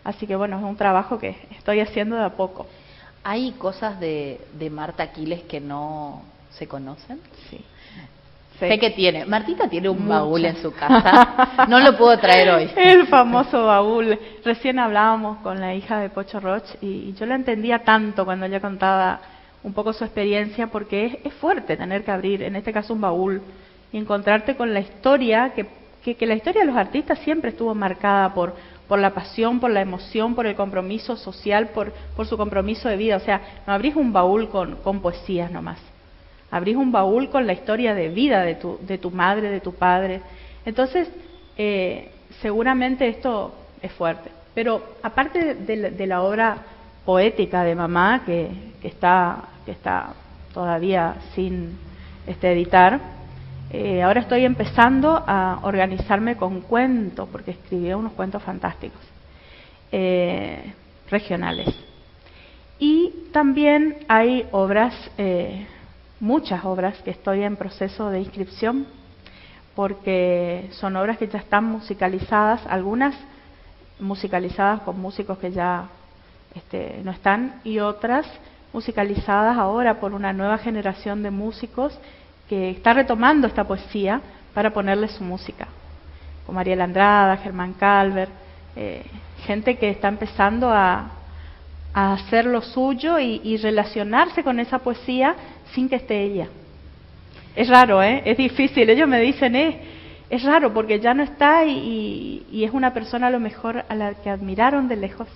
así que bueno, es un trabajo que estoy haciendo de a poco. ¿Hay cosas de Marta Aquiles que no se conocen? Sí. Sé que tiene. Martita tiene un baúl en su casa. No lo puedo traer hoy. El famoso baúl. Recién hablábamos con la hija de Pocho Roch y yo la entendía tanto cuando ella contaba un poco su experiencia, porque es fuerte tener que abrir, en este caso, un baúl y encontrarte con la historia, que la historia de los artistas siempre estuvo marcada por la pasión, por la emoción, por el compromiso social, por su compromiso de vida. O sea, no abrís un baúl con poesías nomás. Abrís un baúl con la historia de vida de tu madre, de tu padre. Entonces, seguramente esto es fuerte. Pero aparte de la obra poética de mamá, que está todavía sin editar, ahora estoy empezando a organizarme con cuentos, porque escribí unos cuentos fantásticos, regionales. Y también hay obras, muchas obras que estoy en proceso de inscripción, porque son obras que ya están musicalizadas, algunas musicalizadas con músicos que ya no están, y otras musicalizadas ahora por una nueva generación de músicos que está retomando esta poesía para ponerle su música, como Ariel Andrada, Germán Calver, gente que está empezando a hacer lo suyo y relacionarse con esa poesía sin que esté ella. Es raro, es difícil. Ellos me dicen, es raro porque ya no está y es una persona a lo mejor a la que admiraron de lejos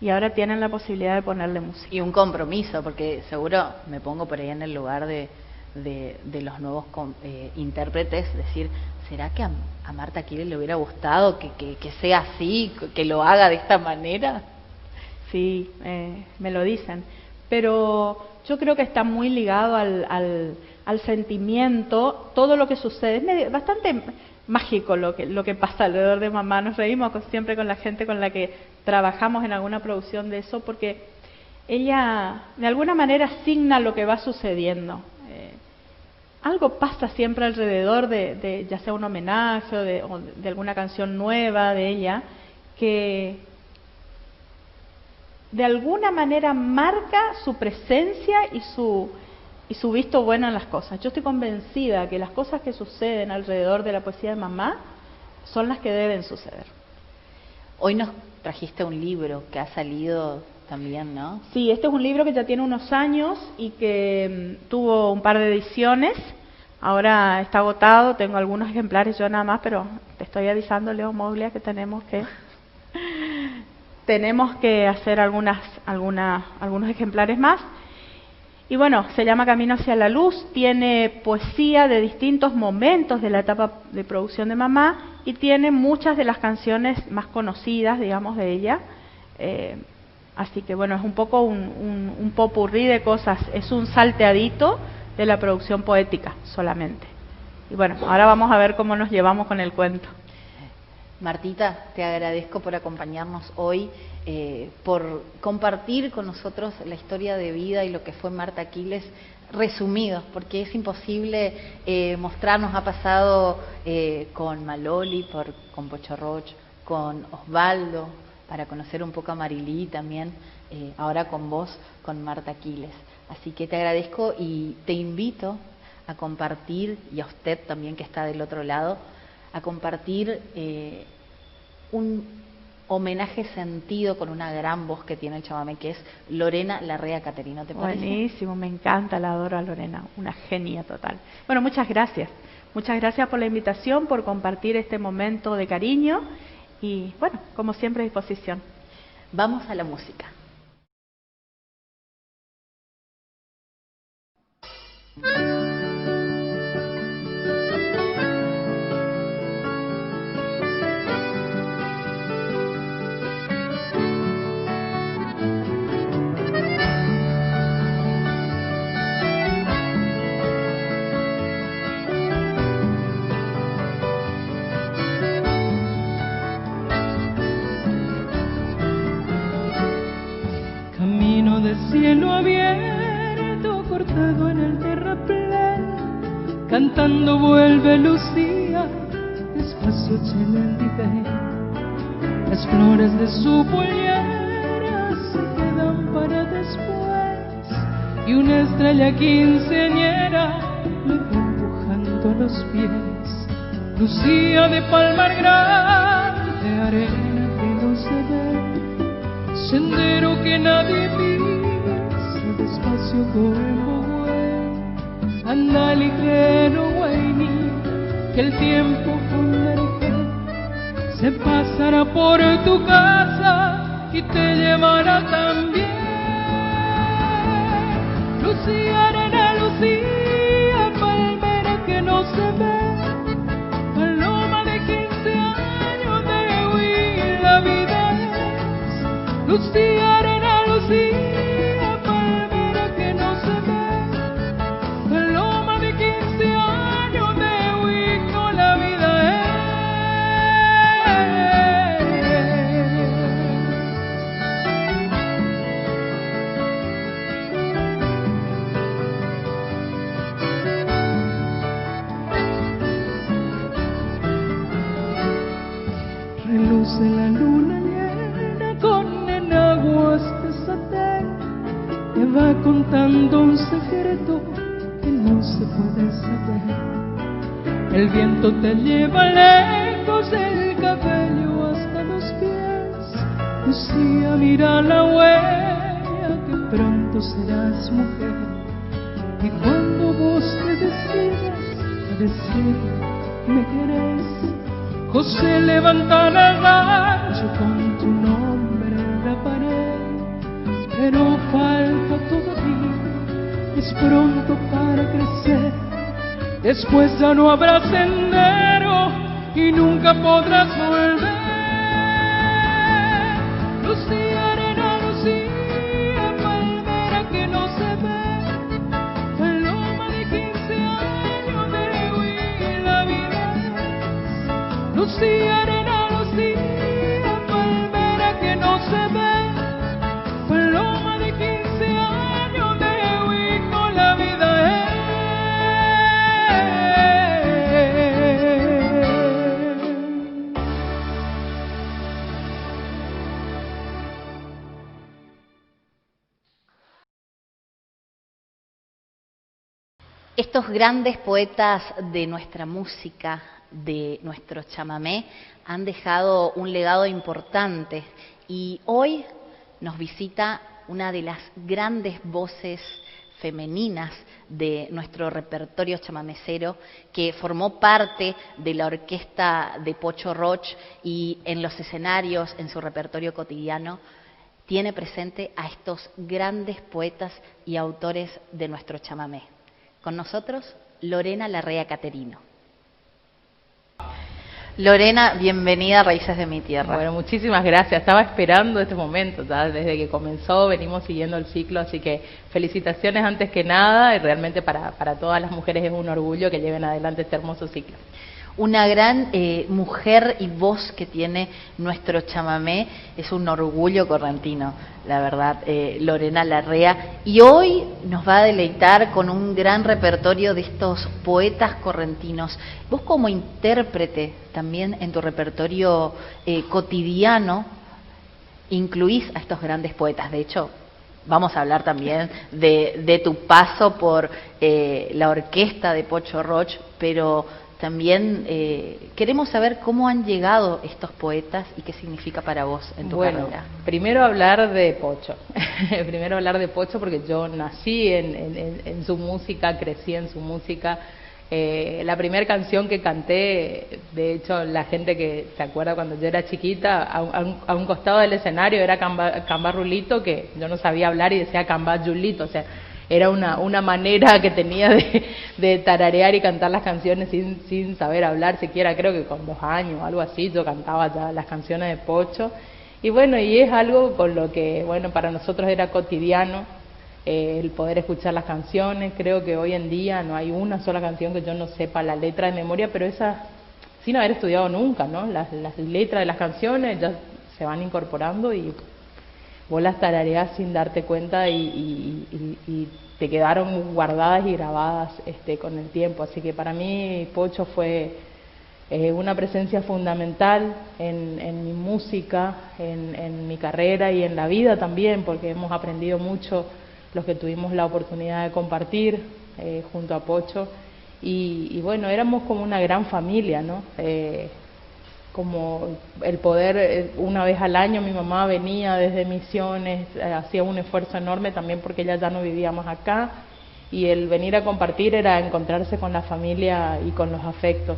y ahora tienen la posibilidad de ponerle música. Y un compromiso, porque seguro me pongo por ahí en el lugar de los nuevos intérpretes, decir, ¿será que a Marta Aquiles le hubiera gustado que sea así, que lo haga de esta manera? Sí, me lo dicen, pero yo creo que está muy ligado al sentimiento, todo lo que sucede. Es bastante mágico lo que pasa alrededor de mamá. Nos reímos siempre con la gente con la que trabajamos en alguna producción de eso, porque ella de alguna manera asigna lo que va sucediendo. Algo pasa siempre alrededor de ya sea un homenaje o de alguna canción nueva de ella, que de alguna manera marca su presencia y su visto bueno en las cosas. Yo estoy convencida que las cosas que suceden alrededor de la poesía de mamá son las que deben suceder. Hoy nos trajiste un libro que ha salido también, ¿no? Sí, este es un libro que ya tiene unos años y que tuvo un par de ediciones. Ahora está agotado, tengo algunos ejemplares yo nada más, pero te estoy avisando, Leo Moglia, que tenemos que hacer algunos ejemplares más. Y bueno, se llama Camino hacia la luz, tiene poesía de distintos momentos de la etapa de producción de mamá y tiene muchas de las canciones más conocidas, digamos, de ella. Así que bueno, es un poco un popurrí de cosas, es un salteadito de la producción poética solamente. Y bueno, ahora vamos a ver cómo nos llevamos con el cuento. Martita, te agradezco por acompañarnos hoy, por compartir con nosotros la historia de vida y lo que fue Marta Aquiles resumidos, porque es imposible mostrarnos. Ha pasado con Maloli, con Pocho Roch, con Osvaldo, para conocer un poco a Marilí también, ahora con vos, con Marta Quiles. Así que te agradezco y te invito a compartir, y a usted también que está del otro lado, a compartir un homenaje sentido con una gran voz que tiene el chamamé, que es Lorena Larrea Caterino. ¿Te parece? Buenísimo, me encanta, la adoro a Lorena, una genia total. Bueno, muchas gracias. Muchas gracias por la invitación, por compartir este momento de cariño y, bueno, como siempre, a disposición. Vamos a la música. Camino de cielo abierto, cortado en el terraplén, cantando vuelve Lucía, despacio Chelendibé. Las flores de su pollera se quedan para después, y una estrella quinceañera le va empujando a los pies. Lucía de palmar grande, arena que no se ve, sendero que nadie pisa, despacio como güey. Anda ligero, güey, que el tiempo converge se pasará por tu casa y te llevará también. Lucía, arena, Lucía, palmera que no se ve, paloma de 15 años de huir, la vida es. Lucía, arena, Lucía, palmera que no se ve, paloma de 15 años de huir, no, la vida es. Reluce la luna llena con enaguas de satén, que va contando un secreto que no se puede saber. El viento te lleva lejos del cabello hasta los pies. Lucía, mira la huella que pronto serás mujer. Y cuando vos te decidas a decir me querés, José levanta la rancho con tu nombre en la pared. Pero falta todavía, es pronto para crecer. Después ya no habrá sendero y nunca podrás volver. Lucía, arena, Lucía, palmera que no se ve, paloma de 15 años de huir, la vida es. Lucía, arena, Lucía, palmera que no se ve, paloma de 15 años de huir, no, la vida es. Estos grandes poetas de nuestra música, de nuestro chamamé, han dejado un legado importante y hoy nos visita una de las grandes voces femeninas de nuestro repertorio chamamecero, que formó parte de la orquesta de Pocho Roch y en los escenarios, en su repertorio cotidiano, tiene presente a estos grandes poetas y autores de nuestro chamamé. Con nosotros, Lorena Larrea Caterino. Lorena, bienvenida a Raíces de mi Tierra. Bueno, muchísimas gracias. Estaba esperando este momento, ya desde que comenzó venimos siguiendo el ciclo, así que felicitaciones antes que nada, y realmente para todas las mujeres es un orgullo que lleven adelante este hermoso ciclo. Una gran mujer y voz que tiene nuestro chamamé, es un orgullo correntino, la verdad, Lorena Larrea. Y hoy nos va a deleitar con un gran repertorio de estos poetas correntinos. Vos como intérprete también en tu repertorio cotidiano, incluís a estos grandes poetas. De hecho, vamos a hablar también de tu paso por la orquesta de Pocho Roch, pero también queremos saber cómo han llegado estos poetas y qué significa para vos en tu carrera. Primero hablar de Pocho. Primero hablar de Pocho porque yo nací en su música, crecí en su música. La primera canción que canté, de hecho la gente que se acuerda cuando yo era chiquita, a un costado del escenario era Cambá Rulito, que yo no sabía hablar y decía Cambá Julito, o sea, era una manera que tenía de tararear y cantar las canciones sin saber hablar siquiera. Creo que con 2 años, algo así, yo cantaba ya las canciones de Pocho. Y bueno, y es algo con lo que, bueno, para nosotros era cotidiano, el poder escuchar las canciones. Creo que hoy en día no hay una sola canción que yo no sepa la letra de memoria, pero esas, sin haber estudiado nunca, ¿no? Las letras de las canciones ya se van incorporando y vos las tarareás sin darte cuenta y te quedaron guardadas y grabadas con el tiempo. Así que para mí Pocho fue una presencia fundamental en mi música, en mi carrera y en la vida también, porque hemos aprendido mucho los que tuvimos la oportunidad de compartir junto a Pocho. Y bueno, éramos como una gran familia, ¿no? Como el poder, una vez al año mi mamá venía desde Misiones, hacía un esfuerzo enorme también porque ella ya no vivía más acá, y el venir a compartir era encontrarse con la familia y con los afectos.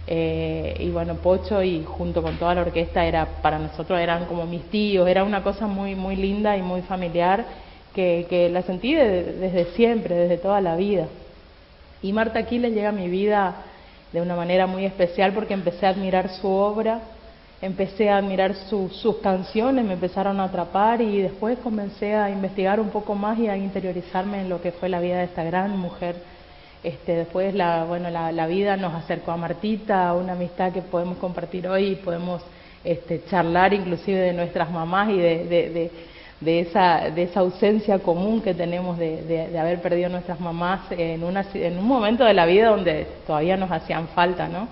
Y bueno, Pocho y junto con toda la orquesta para nosotros eran como mis tíos, era una cosa muy, muy linda y muy familiar que la sentí desde siempre, desde toda la vida. Y Marta Aquiles llega a mi vida de una manera muy especial porque empecé a admirar su obra, empecé a admirar sus canciones, me empezaron a atrapar y después comencé a investigar un poco más y a interiorizarme en lo que fue la vida de esta gran mujer. Después la vida nos acercó a Martita, a una amistad que podemos compartir hoy y podemos charlar inclusive de nuestras mamás y de esa ausencia común que tenemos de haber perdido nuestras mamás en un momento de la vida donde todavía nos hacían falta, ¿no?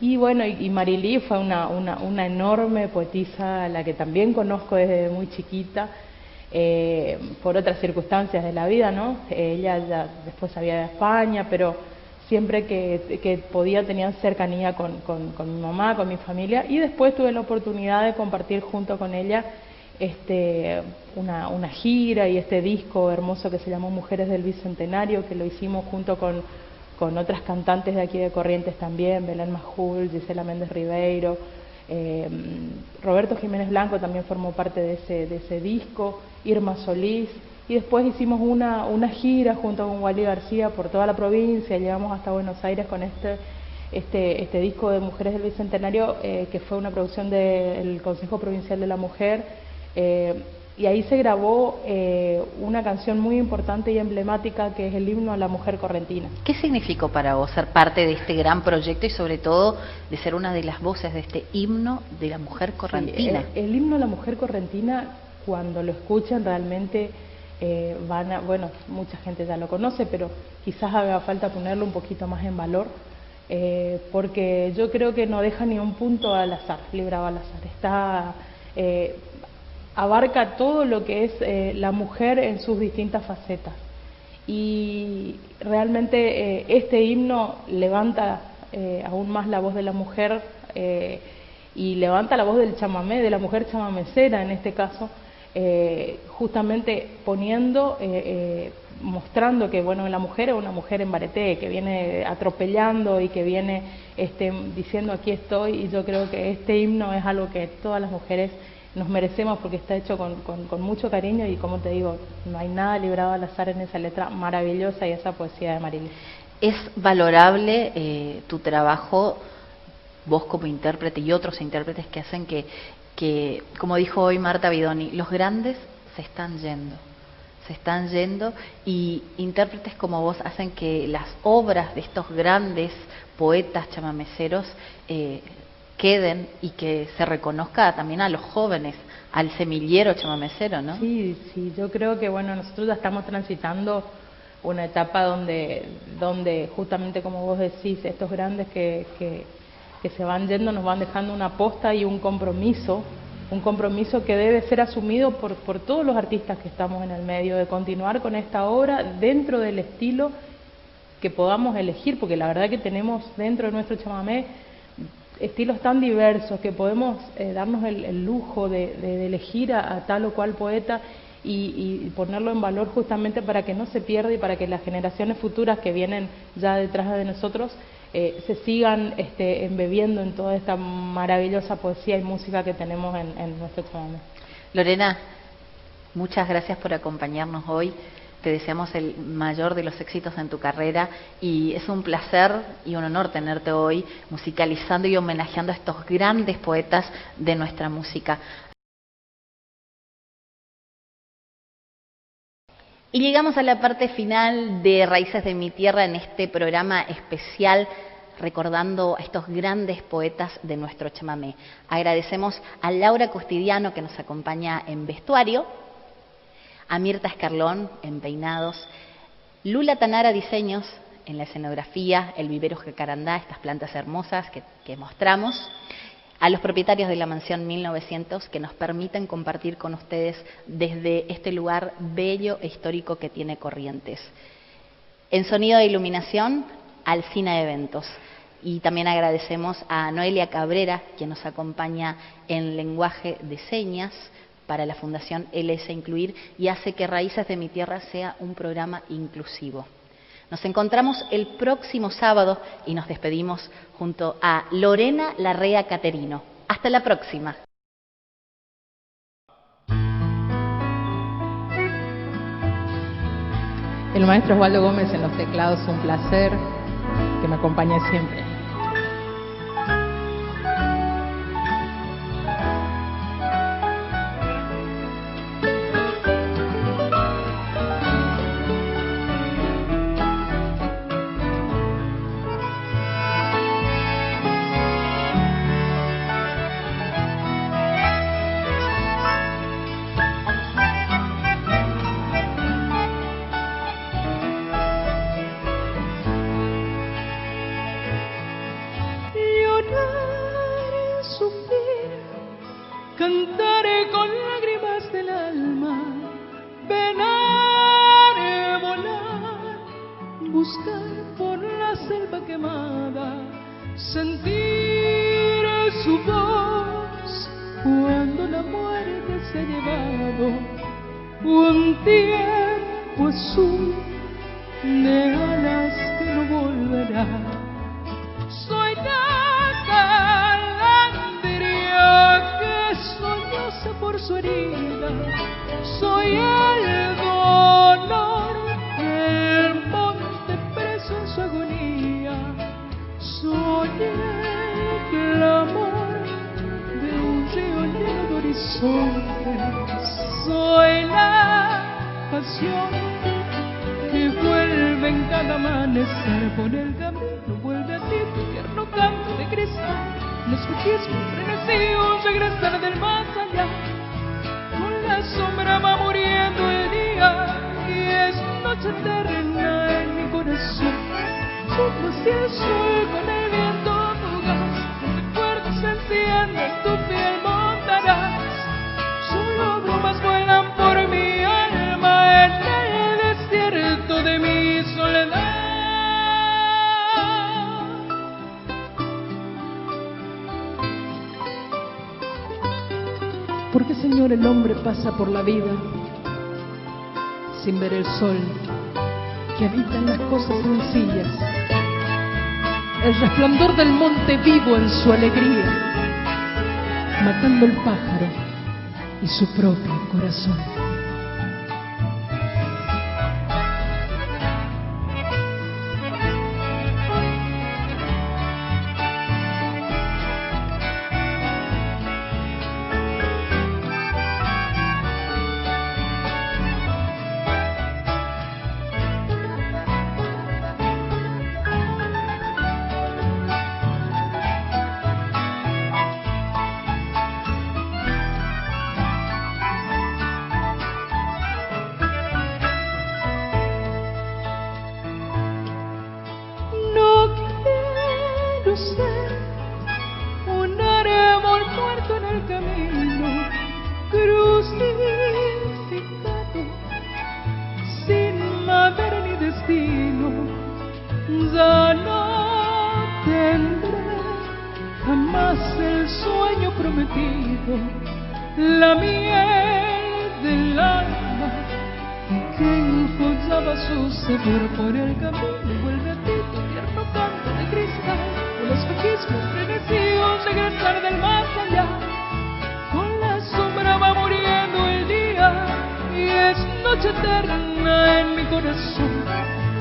Y bueno, y Marilí fue una enorme poetisa a la que también conozco desde muy chiquita, por otras circunstancias de la vida, ¿no? Ella ya después había ido a España, pero siempre que podía tenía cercanía con mi mamá, con mi familia, y después tuve la oportunidad de compartir junto con ella una gira y este disco hermoso que se llamó Mujeres del Bicentenario, que lo hicimos junto con otras cantantes de aquí de Corrientes también, Belén Majul, Gisela Méndez Ribeiro, Roberto Jiménez Blanco también formó parte de ese disco, Irma Solís, y después hicimos una gira junto con Wally García por toda la provincia, llegamos hasta Buenos Aires con este disco de Mujeres del Bicentenario, que fue una producción del Consejo Provincial de la Mujer, y ahí se grabó una canción muy importante y emblemática que es el himno a la mujer correntina. ¿Qué significó para vos ser parte de este gran proyecto y sobre todo de ser una de las voces de este himno de la mujer correntina? Sí, el himno a la mujer correntina, cuando lo escuchan realmente bueno, mucha gente ya lo conoce, pero quizás haga falta ponerlo un poquito más en valor, porque yo creo que no deja ni un punto al azar, librado al azar. Abarca todo lo que es la mujer en sus distintas facetas. Y realmente este himno levanta aún más la voz de la mujer y levanta la voz del chamamé, de la mujer chamamecera en este caso, justamente mostrando que bueno, la mujer es una mujer en bareté, que viene atropellando y que viene diciendo aquí estoy, y yo creo que este himno es algo que todas las mujeres nos merecemos porque está hecho con mucho cariño y como te digo, no hay nada librado al azar en esa letra maravillosa y esa poesía de Marilí. Es valorable tu trabajo, vos como intérprete y otros intérpretes que hacen que, como dijo hoy Marta Bidoni, los grandes se están yendo y intérpretes como vos hacen que las obras de estos grandes poetas chamameceros queden y que se reconozca también a los jóvenes, al semillero chamamecero, ¿no? Sí, yo creo que bueno, nosotros ya estamos transitando una etapa donde justamente como vos decís, estos grandes que se van yendo nos van dejando una posta y un compromiso un compromiso que debe ser asumido por todos los artistas que estamos en el medio, de continuar con esta obra dentro del estilo que podamos elegir, porque la verdad que tenemos dentro de nuestro chamamé estilos tan diversos que podemos darnos el lujo de elegir a tal o cual poeta y ponerlo en valor justamente para que no se pierda y para que las generaciones futuras que vienen ya detrás de nosotros se sigan embebiendo en toda esta maravillosa poesía y música que tenemos en nuestro chamamé. Lorena, muchas gracias por acompañarnos hoy. Te deseamos el mayor de los éxitos en tu carrera y es un placer y un honor tenerte hoy musicalizando y homenajeando a estos grandes poetas de nuestra música. Y llegamos a la parte final de Raíces de mi Tierra en este programa especial recordando a estos grandes poetas de nuestro chamamé. Agradecemos a Laura Costidiano que nos acompaña en vestuario, a Mirta Escarlón en peinados, Lula Tanara Diseños en la escenografía, el vivero Jacarandá, estas plantas hermosas que mostramos, a los propietarios de la mansión 1900 que nos permiten compartir con ustedes desde este lugar bello e histórico que tiene Corrientes. En sonido de iluminación, Alcina Eventos. Y también agradecemos a Noelia Cabrera, quien nos acompaña en lenguaje de señas para la Fundación LS Incluir y hace que Raíces de mi Tierra sea un programa inclusivo. Nos encontramos el próximo sábado y nos despedimos junto a Lorena Larrea Caterino. Hasta la próxima. El maestro Osvaldo Gómez en los teclados, un placer que me acompañe siempre. Cantaré con lágrimas del alma, penaré, volar, buscar por la selva quemada, sentir su voz cuando la muerte se ha llevado un tiempo azul de alas que no volverá. Soy la solloza por su herida, soy el dolor del monte preso en su agonía, soy el clamor de un río lleno de horizontes, soy la pasión que vuelve en cada amanecer por el camino, vuelve a ti tu tierno canto de cristal. Los fujismos frenesíos regresan del más allá. Con la sombra va muriendo el día y es noche eterna en mi corazón. Soplo hacia el sol con el viento fugaz, recuerdos se encienden, tu piel montarás. Solo brumas vuelan por mi alma en el desierto de mi soledad. Porque, Señor, el hombre pasa por la vida sin ver el sol que habita en las cosas sencillas, el resplandor del monte vivo en su alegría, matando el pájaro y su propio corazón. Ya no tendré jamás el sueño prometido, la miel del alma que enfollaba su sabor por el camino, el gatito tierno canto de cristal, o los espejismos frenecidos de regresar del más allá. Con la sombra va muriendo el día y es noche eterna en mi corazón.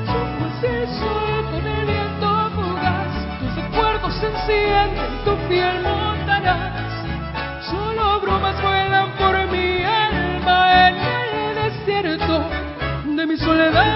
Somos el sol con el viento fugaz, tus recuerdos se encienden, tu piel montarás. Solo bromas vuelan por mi alma en el desierto de mi soledad.